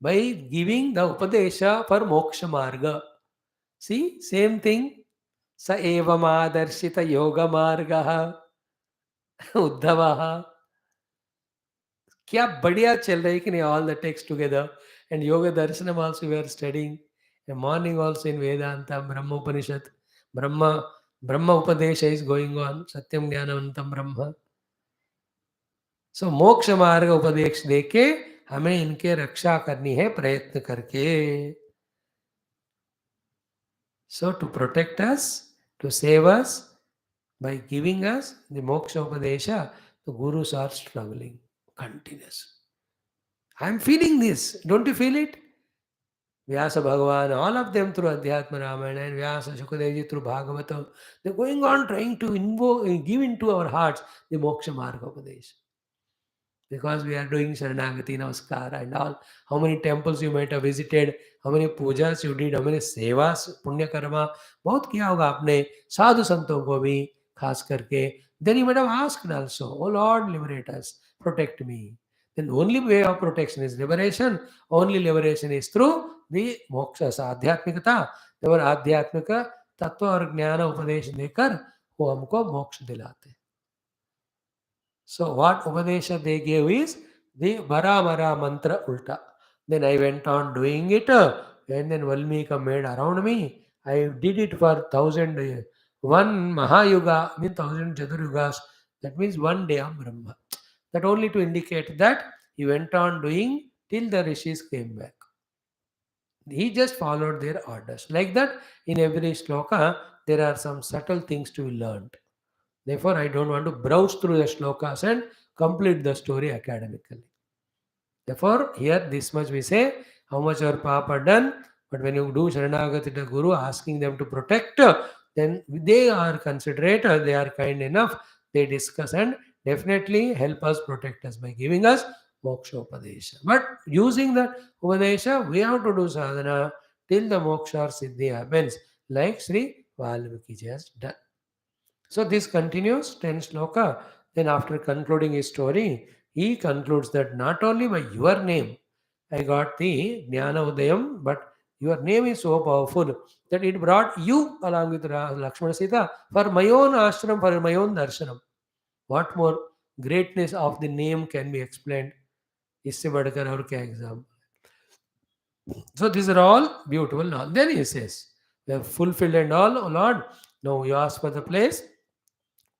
By giving the upadesha for moksha marga. See, same thing. Sa evamadharshita yoga margaha uddhavaha. क्या बढ़िया चल रहा है कि नहीं, all the text together, and yoga darshanam also we are studying, and morning also in Vedanta, Brahma Upanishad, Brahma Upadesha is going on, Satyam Jnanavantam Brahma. So मोक्ष मार्ग उपदेश देके हमें इनके रक्षा करनी है प्रयत्न करके. So to protect us, to save us, by giving us the moksha upadesha, the gurus are struggling continuously. I am feeling this. Don't you feel it? Vyasa Bhagavan, all of them through Adhyatma Ramayana, and Vyasa Shukadevi through Bhagavatam, they're going on trying to give into our hearts the moksha marga upadesha. Because we are doing Sharanagati, Namaskara and all. How many temples you might have visited, how many pujas you did, how many sevas, punya karma, बहुत किया होगा आपने साधु संतों को भी खास करके. Then you might have asked also, oh Lord, liberate us, protect me. Then only way of protection is liberation. Only liberation is through the moksha, आध्यात्मिकता. और आध्यात्मिक तत्व और ज्ञान उपदेश देकर वो हमको मोक्ष दिलाते. So what Upadesha they gave is the Bharamara mantra ulta. Then I went on doing it, and then Valmiki made around me. I did it for 1000, one Mahayuga, means 1000 Chaturyugas. That means one day of Brahma. That only to indicate that he went on doing till the rishis came back. He just followed their orders. Like that, in every sloka, there are some subtle things to be learned. Therefore, I don't want to browse through the shlokas and complete the story academically. Therefore, here this much we say, how much our Papa done, but when you do Sharanagati to Guru, asking them to protect, then they are considerate, they are kind enough, they discuss and definitely help us, protect us by giving us Moksha Upadesha. But using that Upadesha, we have to do sadhana till the Moksha or Siddhi happens, like Sri Valmiki has done. So this continues 10 sloka. Then after concluding his story, he concludes that not only by your name I got the Jnana Udayam, but your name is so powerful that it brought you along with Lakshmana Sita for my own ashram, for my own darshanam. What more greatness of the name can be explained? इससे बढ़कर और क्या example? So these are all beautiful. Now then he says, we have fulfilled and all, oh Lord. Now you ask for the place,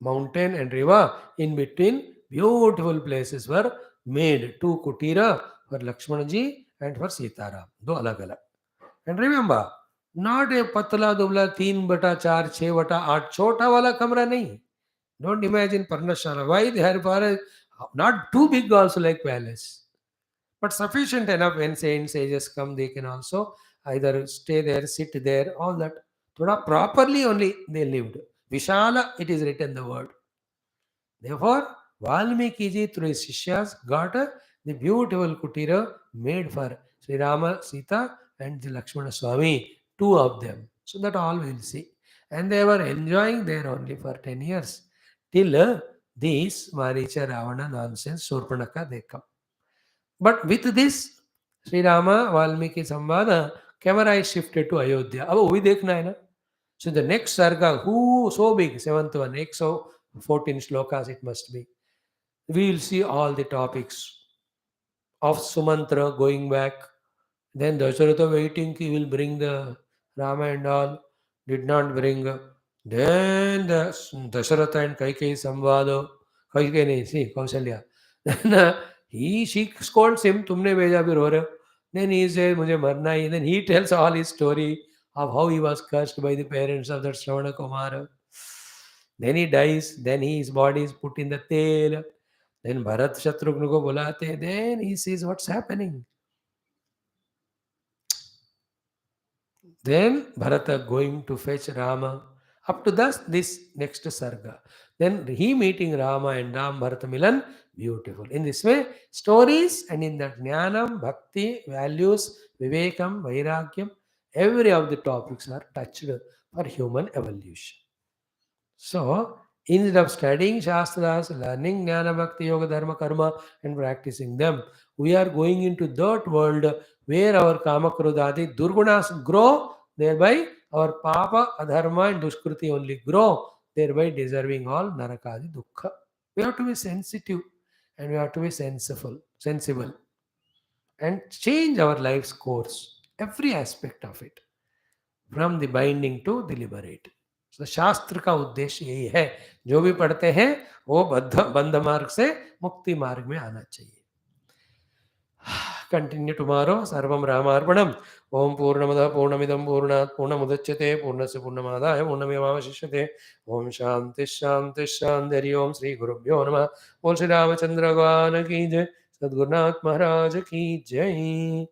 mountain and river in between, beautiful places were made. Two kutira for Lakshmanaji and for Sitaram. Do alag alag. And remember, not a patla dubla 3/4 6/8 chota wala kamra nahi. Don't imagine Parnashala. Why they are not too big also like palace, but sufficient enough when saints sages come, they can also either stay there, sit there, all that. Thoda properly only they lived. Vishala, it is written the word. Therefore, Valmiki ji through his Shishyas got the beautiful kutira made for Sri Rama, Sita, and the Lakshmana Swami, two of them. So that all we will see. And they were enjoying there only for 10 years till this Maricha Ravana nonsense, Surpanaka, they come. But with this, Sri Rama, Valmiki Samvada, camera is shifted to Ayodhya. अब वो भी देखना है ना. So the next sarga, who so big, seventh one, 14 shlokas it must be. We will see all the topics of Sumantra going back. Then Dasharatha waiting, he will bring the Rama and all, did not bring. Then the Dasharatha and Kaikeyi Samvada, Kaikeyi nahi, see, Kausalya. Then she scolds him, tumne bheja bhi ro rahe ho. Then he says, mujhe marna hai. Then he tells all his story of how he was cursed by the parents of that Shravana Kumara. Then he dies, then his body is put in the tail. Then Bharat Shatrugna ko bulate, then he sees what's happening. Then Bharata going to fetch Rama. Up to this next Sarga. Then he meeting Rama and Ram Bharata Milan. Beautiful. In this way, stories and in that Jnanam, Bhakti, values, Vivekam, Vairagyam, every of the topics are touched for human evolution. So, instead of studying Shastras, learning Jnana Bhakti Yoga Dharma Karma and practicing them, we are going into that world where our Kama Krodhadi Durgunas grow, thereby our Papa, Adharma and Dushkruti only grow, thereby deserving all Narakadi Dukkha. We have to be sensitive and we have to be sensible and change our life's course, every aspect of it. From the binding to the liberate. तो शास्त्र का उद्देश्य यही है, जो भी पढ़ते हैं वो बंध मार्ग से मुक्ति मार्ग में आना चाहिए. Continue tomorrow. सर्वं रामार्पणम. ओम पूर्णमद पूर्णमिदं पूर्णात् पूर्णमुदच्यते पूर्णस्य पूर्णमादाय पूर्णमेवावशिष्यते. ओम शांति शांति शांति. हरि ओम. श्री गुरुभ्यो नमः. बोल श्री रामचंद्र भगवान की जय. सद्गुरुनाथ महाराज की जय.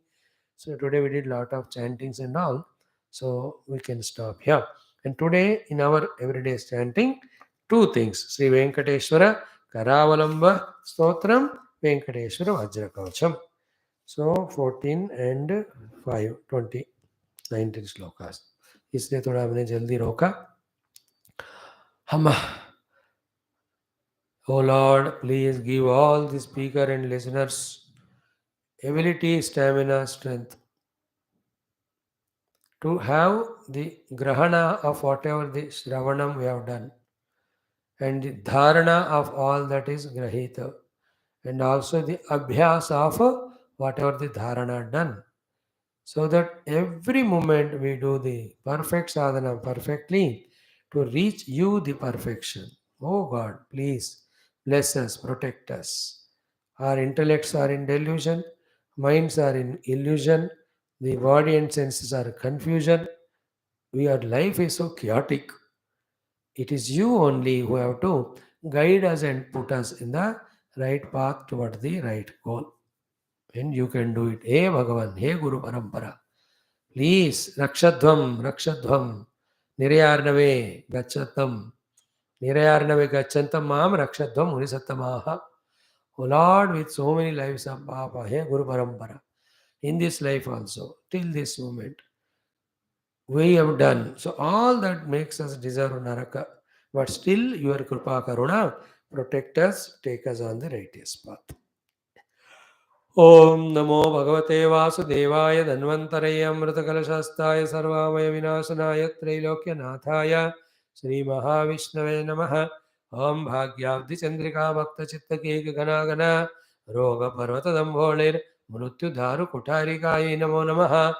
So today we did lot of chantings and all. So we can stop here. And today in our everyday chanting, two things. Sri Venkateshwara Karavalamba Stotram, Venkateshwara Vajra KAVACHAM. So 14 and 5, 20, 19 shlokas. इसलिए थोड़ा हमने जल्दी रोका. हम Oh Lord, please give all the speaker and listeners ability, stamina, strength to have the grahana of whatever the shravanam we have done, and the dharana of all that is grahita, and also the abhyas of whatever the dharana done, so that every moment we do the perfect sadhana perfectly to reach you the perfection. Oh God, please bless us, protect us. Our intellects are in delusion, minds are in illusion, the body and senses are confusion. Our life is so chaotic. It is you only who have to guide us and put us in the right path toward the right goal. And you can do it. Hey Bhagavan, hey Guru Parampara. Please, Rakshadvam, Rakshadvam, Nirayarnave, Gachatam, Nirayarnave Gachantam Mam, Rakshadvam, Unisatamaha. O Lord, with so many lives of Papa, hey Guru Parampara, in this life also, till this moment, we have done. So all that makes us deserve Naraka. But still, your Kripa Karuna, protect us, take us on the righteous path. Om Namo Bhagavate Vasudevaya Dhanvantaraya Amritakalashastaya Sarvamaya Vinashanaya Trailokya Nathaya Sri Mahavishnave Namaha. Om Bhagyavdi Chandrika Bhakta Chittake Gana Gana Roga Parvata Dambholir Mrutyu Dharu Kutarikaye Namo Namaha.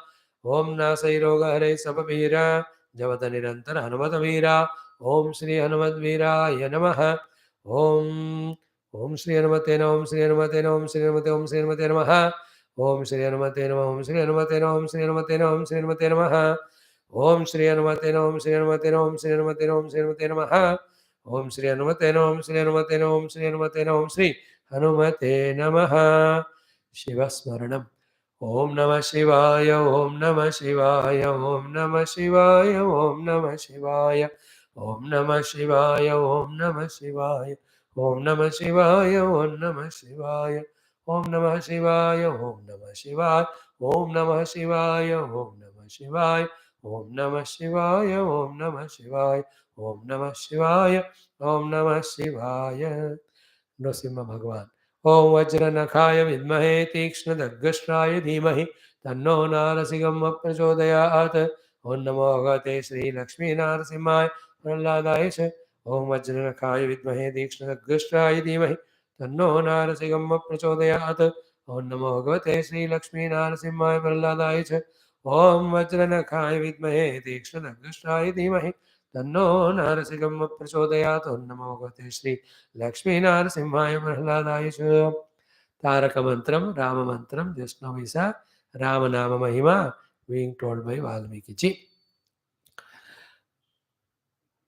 Om Nasai Roga Hare Sababhira Javata Nirantara Hanumata Veera. Om Shri Hanumat Veeraya Namaha. Om Shri Hanumate Namaha. Om Shri Hanumate Namaha. Om Shri Hanumate. Om Shri Hanumate Namaha. Om Shri Hanumate Namaha. Om Shri Hanumate Namaha. Om Shri Hanumate Namaha. Om Shri Hanumate Namaha. Om Shri Hanumate Namaha. Om Shri Hanumate Namaha. Om Shri Hanumate Namaha. Om Shri Hanumate Namaha. Om Shri Hanumate Namaha. Om Shri Hanumate Namaha. Om Shri Hanumate Namaha. Om Shri Hanumate Namaha. Shiva Smaranam. Om Namah Shivaya. Om Namah Shivaya. Om Namah Shivaya. Om Namah Shivaya. Om Namah Shivaya. Om Namah Shivaya. Om Namah Shivaya. Om Namah Shivaya. Om Namah Shivaya. Om Namah Shivaya. Om Namah Shivaya. Om Namah Shivaya. Om Namah Shivaya. Om Namah Shivaya. Om Namah Shivaya. Om Namah Shivaya. Narasimha भगवान. ओम वज्रनखाय विद्महे तीक्ष्णदग्गश्राय धीमहि तन्नो नारसिंहम् प्रचोदयात्. ओम नमो भगवते श्री लक्ष्मी नारसिंहाय प्रह्लादाय च. ओम वज्रनखाय विद्महे तीक्ष्णदग्गश्राय धीमहि तन्नो नारसिंहम् प्रचोदयात्. ओम नमो भगवते श्री लक्ष्मी नारसिंहाय प्रह्लादाय च. ओम वज्रनखाय विद्महे तीक्ष्णदग्गश्राय धीमहि तन्नो नारसिंहम् प्रचोदयात्. ओम नमो भगवते श्री लक्ष्मी नारसिंहाय प्रह्लादाय च. Tarak मंत्रम Ram मंत्रम just now is a Rama Nama Mahima being told by Valmiki ji.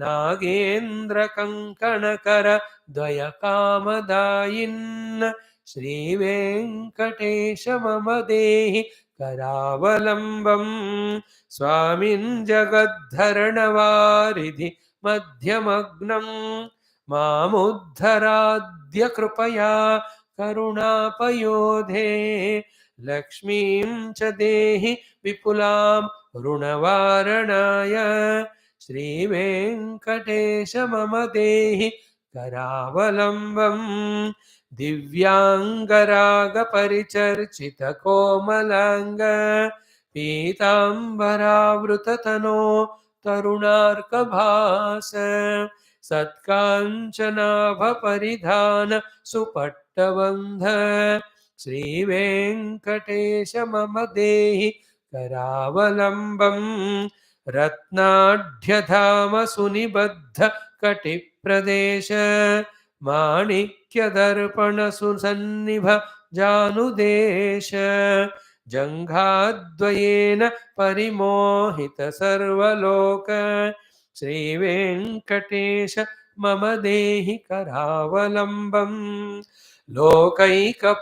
नागेन्द्रकङ्कणकर द्वयकामदायिन् Sri Venkatesh मम देहि करावलम्बम् स्वामिन् जगद्धरणवारिधि मध्यमग्नम् मामुद्धराद्य कृपया करुणापयोधे लक्ष्मीं च देहि विपुलां ऋणवारणाय श्रीवेङ्कटेश मम देहि करावलम्बम् दिव्याङ्गरागपरिचर्चितकोमलाङ्ग पीताम्बरावृततनो तरुणार्कभास सत्काञ्चनाभपरिधान सुपट्टबन्ध श्रीवेङ्कटेश मम देहि करावलम्बम् रत्नाढ्यधाम सुनिबद्ध कटिप्रदेश माणिक्यदर्पण सुसन्निभ जानुदेश जङ्घाद्वयेन परिमोहित सर्वलोक श्रीवेङ्कटेश मम देहि करावलम्बम् लोकैकपावनलसत्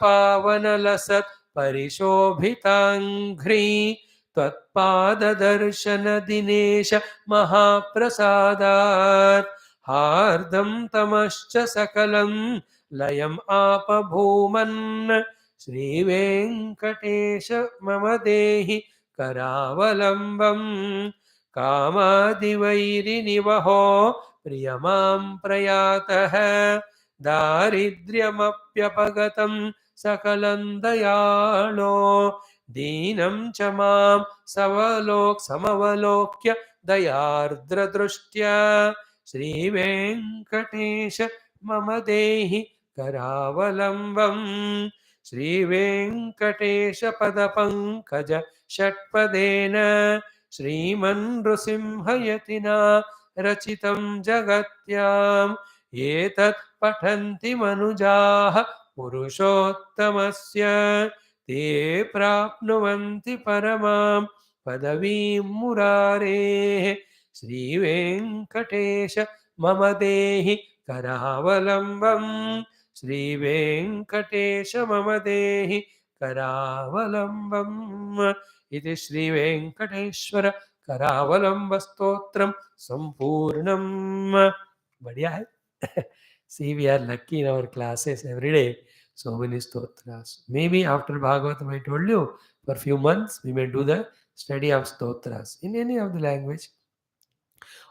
परिशोभिताङ्घ्रि त्वत्पाददर्शन दिनेश महाप्रसादात् हार्दं तमश्च सकलं लयम् आपभूमन् श्रीवेङ्कटेश मम देहि करावलम्बम् कामादिवैरिनिवहो प्रियमां प्रयातः दारिद्र्यमप्यपगतं सकलं दयाळो दीनं च मां समवलोक्य दयार्द्रदृष्ट्या श्रीवेङ्कटेश मम देहि करावलम्बम् श्रीवेङ्कटेश पदपङ्कज षट्पदेन श्रीमन्नृसिंहयतिना रचितं जगत्याम् एतत् पठन्ति मनुजाः पुरुषोत्तमस्य ते प्राप्नुवन्ति परमां पदवीं मुरारेः श्रीवेङ्कटेश मम देहि करावलम्बम् श्रीवेङ्कटेश मम देहि करावलम्बम् इति श्रीवेङ्कटेश्वर करावलम्ब स्तोत्रम संपूर्णम्। बढ़िया है। See, we are lucky in our classes every day. So many stotras. Maybe after Bhagavatam, I told you, for a few months, we may do the study of stotras in any of the language.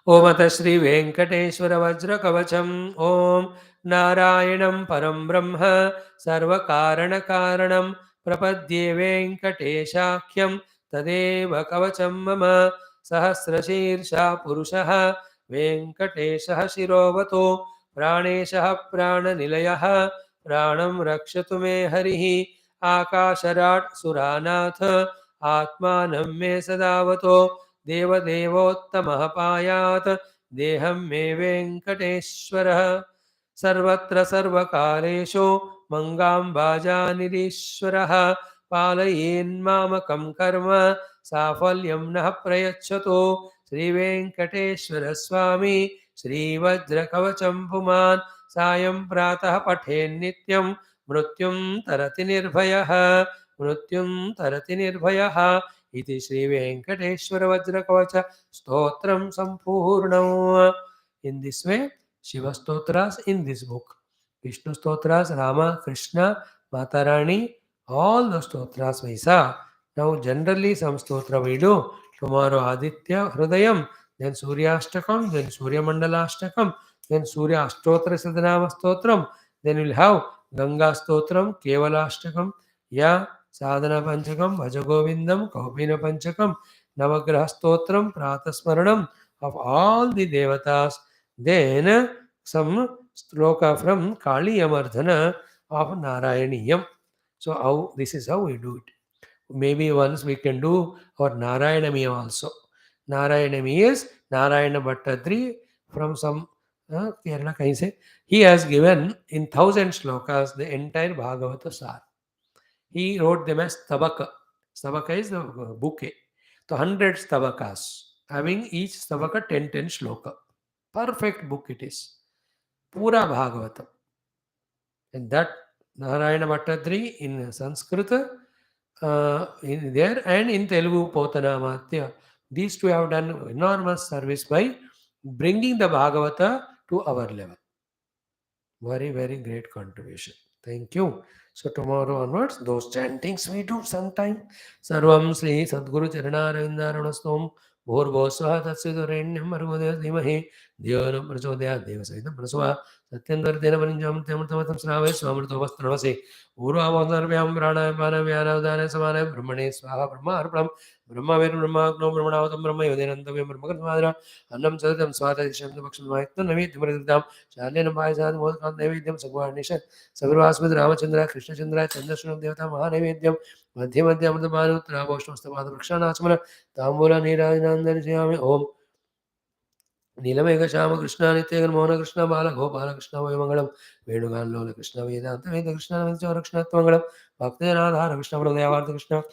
Om Ata Shri Venkateshwara Vajra Kavacham. Om Narayanam Param Brahma Sarva Karana Karanam Prapadye Venkateshakyam Tadeva Kavacham Mama Sahasrashirsha Purushaha Venkateshaha Shirovato प्राणेशः प्राणनिलयः प्राणं रक्षतु मे हरिः आकाशराट् सुरानाथ आत्मानं मे सदावतो देवदेवोत्तमः पायात् देहं मे वेङ्कटेश्वरः सर्वत्र सर्वकालेषु मङ्गाम्बाजानिरीश्वरः पालयेन्मामकं कर्म साफल्यं नः प्रयच्छतु श्रीवेङ्कटेश्वर स्वामी श्रीवज्रकवचं पुमान् सायं प्रातः पठेन्नित्यं मृत्युं तरति निर्भयः इति श्रीवेङ्कटेश्वर वज्रकवच स्तोत्रं सम्पूर्णम्. In this way, Shiva Stotras in this book, Vishnu Stotras, Rama, Krishna, Mata Rani, all the Stotras we saw. Now generally some Stotra we do. Tomorrow Aditya Hridayam, then Surya Ashtakam, then Surya Mandala Ashtakam, then Surya Ashtotra Siddhanama Stotram, then we'll have Ganga Stotram, Kevala Ashtakam, Ya Sadhana Panchakam, Vajagovindam, Kaupina Panchakam, Navagraha Stotram, Pratasmaranam of all the Devatas, then some sloka from Kali Amardhana of Narayaniyam. So how this is how we do it. Maybe once we can do our Narayanami also. Narayanami is Narayana Bhattadri from some Kerala, can I say? He has given in 1000 slokas the entire Bhagavata Sar. He wrote them as Stabaka. Stabaka is the bouquet. So 100 Stabakas, having each Stabaka 10 sloka. Perfect book it is. Pura Bhagavatam. And that Narayana Bhattadri in Sanskrit, in there, and in Telugu, Potanamatya. These two have done enormous service by bringing the Bhagavata to our level. Very, very great contribution. Thank you. So tomorrow onwards, those chantings we do sometime. Sarvam Sri Sadguru Charanarindaranastom Bhurvosva Tatsidurenyam Argodaya Dhimahi Dhyonam Prachodaya Devasaitam Prasva Satyandar Denavanjam Temurtamatam Sravai Swamrto Vastranasi Urvavasarvyam Prana Pana Vyana Udana Samana Brahmane Swaha Brahma Arpram Brahma Veru Brahma Agno Brahmanavatam Brahma Yodenantavim Brahmagadmadra Annam Sadam Swata Sham Vaksham Vaitna Navit Shalyana Payasad Modkan Nevidyam Sagvarnishan Savirvasmid Ramachandra Krishnachandra Chandrashunam Devata Mahanevidyam Madhya Madhya Amritabanutra Vaishnavastapad Vrkshanachmana Tambula Nirajanandar Jyami Om Nilameka Shama Krishna Nityagan Mona Krishna Bala Gopala Krishna Vayamangalam Venugan Lola Krishna Vedanta Veda Krishna Vajra Krishna Twangalam Bhaktivedanta Krishna Pradeyavarta Krishna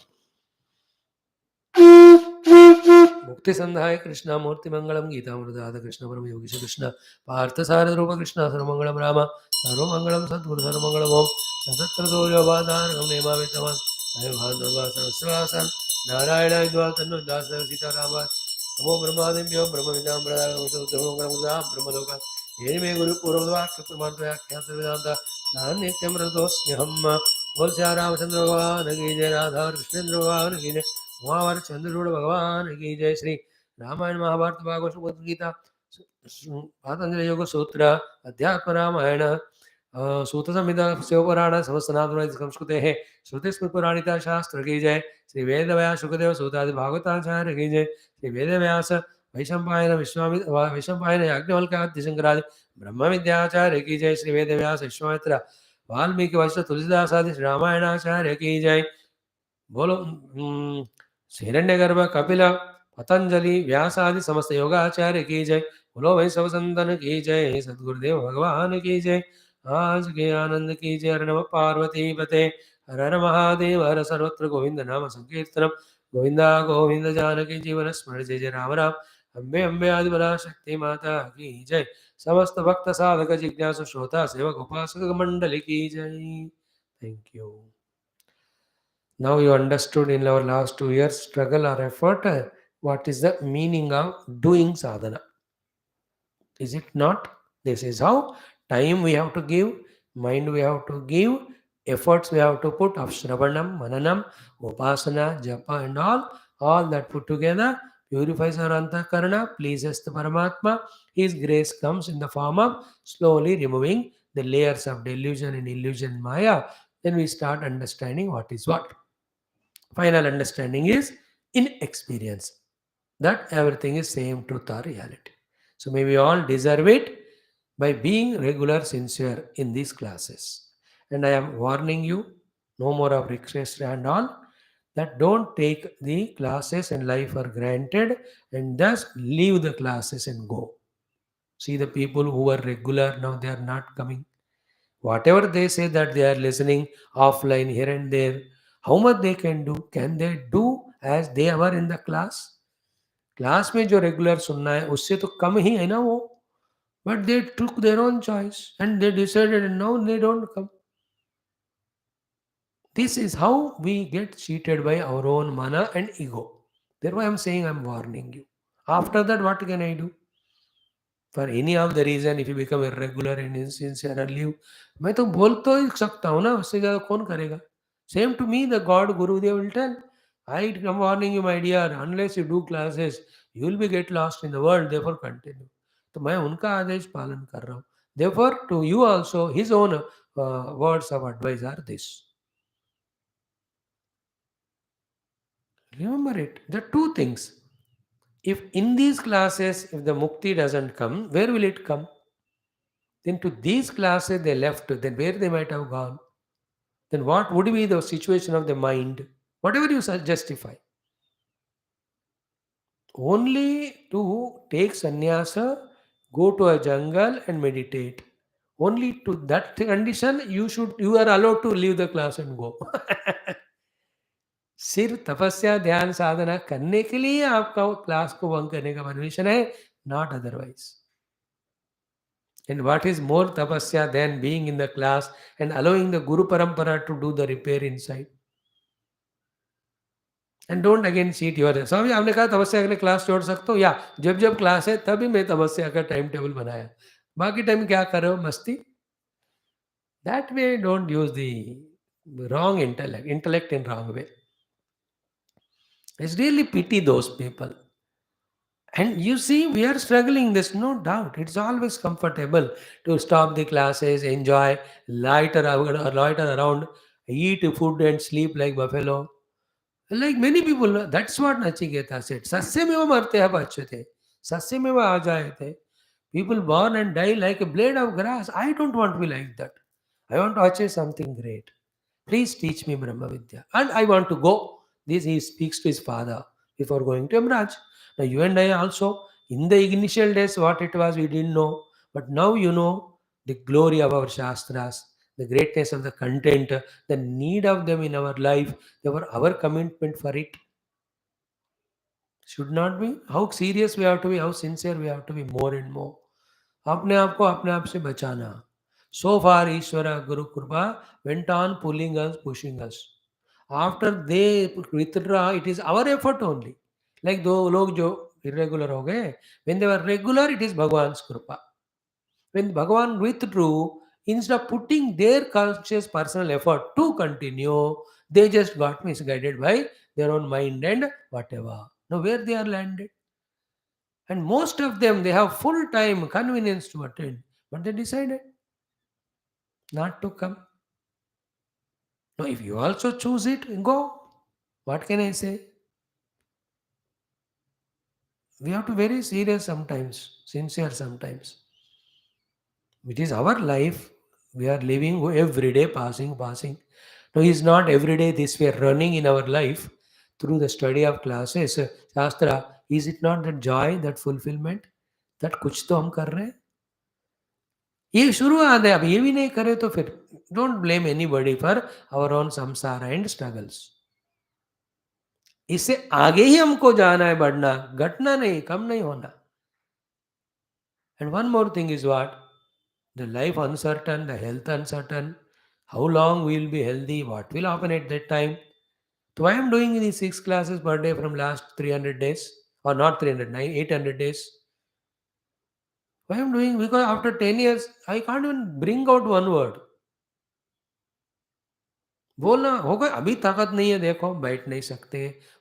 मुक्ति संधाय कृष्ण मूर्ति मंगलम गीता मृदाद कृष्ण परम योगीश कृष्ण पार्थ सार रूप कृष्ण सर्वमंगलम राम सर्वमंगलम सद्गुरु सर्वमंगलम ओम तत्र दोर्योपादान हम नेमा में समान हरे भाद्रवा सहस्रवासन नारायण द्वार तन्नो दास सीता राम नमो ब्रह्मादिभ्यो ब्रह्म विद्यां ब्रह्मलोक ये मे गुरु पूर्ववाक्य प्रमाण व्याख्यात वेदांत नान्यत्यम रतोस्म्यहम बोल श्री रामचंद्र भगवान की जय राधा कृष्णेंद्र भगवान की जय उमावर चंद्रचूड़ भगवान की जय श्री रामायण महाभारत भागवत भगवद गीता पातंजलि योग सूत्र अध्यात्म रामायण सूत संहिता शिवपुराण समस्तनाथ संस्कृते श्रुतिस्मृतिपुराणिता शास्त्र की जय श्री वेद व्यास सुखदेव सूतादि भागवताचार्य की जय श्री वेद व्यास वैशंपायन वैशंपायन याज्ञवल्क्यादि शंकरादि ब्रह्म विद्याचार्य की जय श्री वेद व्यास विश्वामित्र वाल्मीकि वशिष्ठ तुलसीदास आदि श्री रामायणाचार्य की जय बोलो हिरण्यगर्भ कपिल पतंजलि व्यास आदि समस्त योगाचार्य की जय बोलो वैष्णव संतन की जय सदगुरुदेव भगवान की जय आज के आनंद की जय हर नम पार्वती पते हर हर महादेव हर सर्वत्र गोविंद नाम संकीर्तनम गोविंदा गोविंद जानकी जीवन स्मरण जय जय राम राम अम्बे अम्बे आदि शक्ति माता की जय समस्त भक्त साधक जिज्ञासु श्रोता सेवक उपासक मंडली की जय. Thank you. Now you understood in our last 2 years struggle or effort, what is the meaning of doing sadhana. Is it not? This is how time we have to give, mind we have to give, efforts we have to put of Shravanam, Mananam, Upasana, Japa and all that put together purifies our Antakarana, pleases the Paramatma. His grace comes in the form of slowly removing the layers of delusion and illusion Maya. Then we start understanding what is what. Final understanding is in experience that everything is same truth or reality. So may we all deserve it by being regular, sincere in these classes. And I am warning you, no more of request and all, that don't take the classes and life for granted and just leave the classes and go. See the people who were regular, now they are not coming. Whatever they say that they are listening offline here and there, how much they can do? Can they do as they were in the class? Class में जो regular सुनना है उससे तो कम ही है ना वो. But they took their own choice and they decided now they don't come. This is how we get cheated by our own mana and ego. Therefore I am saying, I am warning you. After that, what can I do? For any of the reason, if you become irregular and insincere and leave, मैं तो बोल तो ही सकता हूँ ना, उससे ज़्यादा कौन करेगा? Same to me, the God Guru, they will tell. I am warning you, my dear, unless you do classes, you will be get lost in the world, therefore continue. तो मैं उनका आदेश पालन कर रहा हूँ. Therefore, to you also, his own words of advice are this. Remember it. There are two things. If in these classes, if the mukti doesn't come, where will it come? Then to these classes they left, then where they might have gone? Then what would be the situation of the mind? Whatever you justify. Only to take sannyasa, go to a jungle and meditate. Only to that condition you are allowed to leave the class and go. सिर्फ तपस्या ध्यान साधना करने के लिए आपका class को bunk करने का परमिशन है, not otherwise. And what is more tapasya than being in the class and allowing the Guru Parampara to do the repair inside? And don't again cheat your Swami आपने कहा तपस्या के लिए क्लास छोड़ सकता हूँ या जब जब क्लास है तभी मैं तपस्या का टाइम टेबल बनाया बाकी टाइम क्या कर रहे हो मस्ती that way don't use the wrong intellect in wrong way it's really pity those people and you see we are struggling there's no doubt it's always comfortable to stop the classes enjoy loiter around eat food and sleep like buffalo. Like many people, that's what Nachiketa said. Sasyameva marteha pachyate. Sasyameva ajayate. People born and die like a blade of grass. I don't want to be like that. I want to achieve something great. Please teach me Brahma Vidya. And I want to go. This he speaks to his father before going to Amraj. Now you and I also, in the initial days, what it was, we didn't know. But now you know the glory of our Shastras, the greatness of the content, the need of them in our life, our commitment for it. Should not be. How serious we have to be, how sincere we have to be more and more. अपने आप को अपने आप से बचाना. So far, Ishvara Guru Kripa went on pulling us, pushing us. After they withdraw, it is our effort only. Like दो लोग जो irregular हो गए, when they were regular, it is Bhagwan's Kripa. When Bhagavan withdrew, instead of putting their conscious personal effort to continue, they just got misguided by their own mind and whatever. Now where they are landed? And most of them, they have full time convenience to attend, but they decided not to come. Now, if you also choose it, go. What can I say? We have to be very serious sometimes, sincere sometimes. It is our life. We are living every day, passing, passing. No, it's not every day this we are running in our life through the study of classes. Shastra, is it not that joy, that fulfillment? That कुछ तो हम कर रहे हैं ये शुरुआत है अब ये भी नहीं करे तो फिर don't blame anybody for our own संसार एंड स्ट्रगल्स इससे आगे ही हमको जाना है बढ़ना घटना नहीं कम नहीं होना and one more thing is what the life uncertain the health uncertain how long we will be healthy what will happen at that time तो I am doing the 6 classes per day from last 300 days or not 300 800 days why I am doing because after 10 years I can't even bring out one word बोलना होगा अभी ताकत नहीं है देखो बैठ नहीं सकते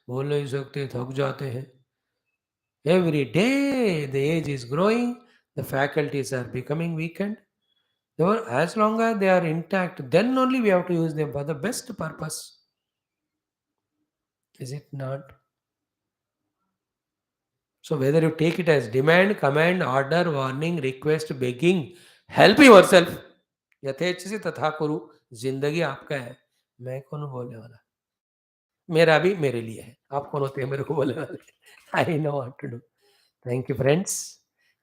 बोल नहीं सकते थक जाते हैं every day the age is growing the faculties are becoming weakened as long as they are intact then only we have to use them for the best purpose is it not so whether you take it as demand command order warning request begging help yourself यथेच्छ से तथा कुरु जिंदगी आपका है मैं कौन बोलने वाला मेरा भी मेरे लिए है आप कौन होते हैं मेरे को बोलने वाले I know what to do thank you friends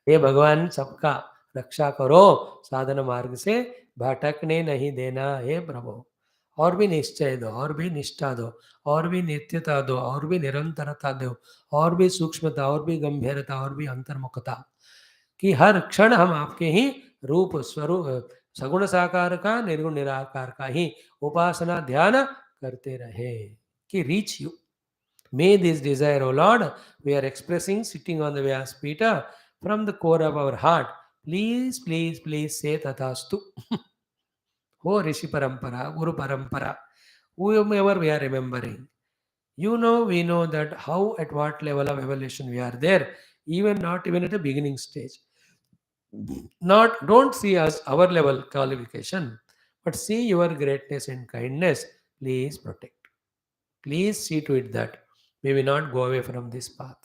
हे भगवान सबका रक्षा करो साधन मार्ग से भटकने नहीं देना हे प्रभु और भी निश्चय दो और भी निष्ठा दो और भी नित्यता दो और भी निरंतरता दो और भी सूक्ष्मता और भी गंभीरता और भी अंतर्मुखता कि हर क्षण हम आपके ही रूप स्वरूप सगुण साकार का निर्गुण निराकार का ही उपासना ध्यान करते रहे कि reach you May this desire, O Lord, we are expressing sitting on the Vyasapita from the core of our heart. Please, please, please say Tathastu. Oh Rishi Parampara, Guru Parampara, whomever we are remembering. You know, we know that how, at what level of evolution we are there, even not even at the beginning stage. Not, don't see us our level qualification, but see your greatness and kindness. Please protect. Please see to it that we will not go away from this path.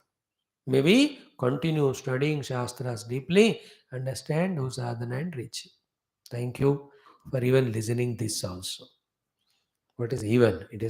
Maybe continue studying Shastras deeply, understand who sadhana and reach. Thank you for even listening this also. What is even? It is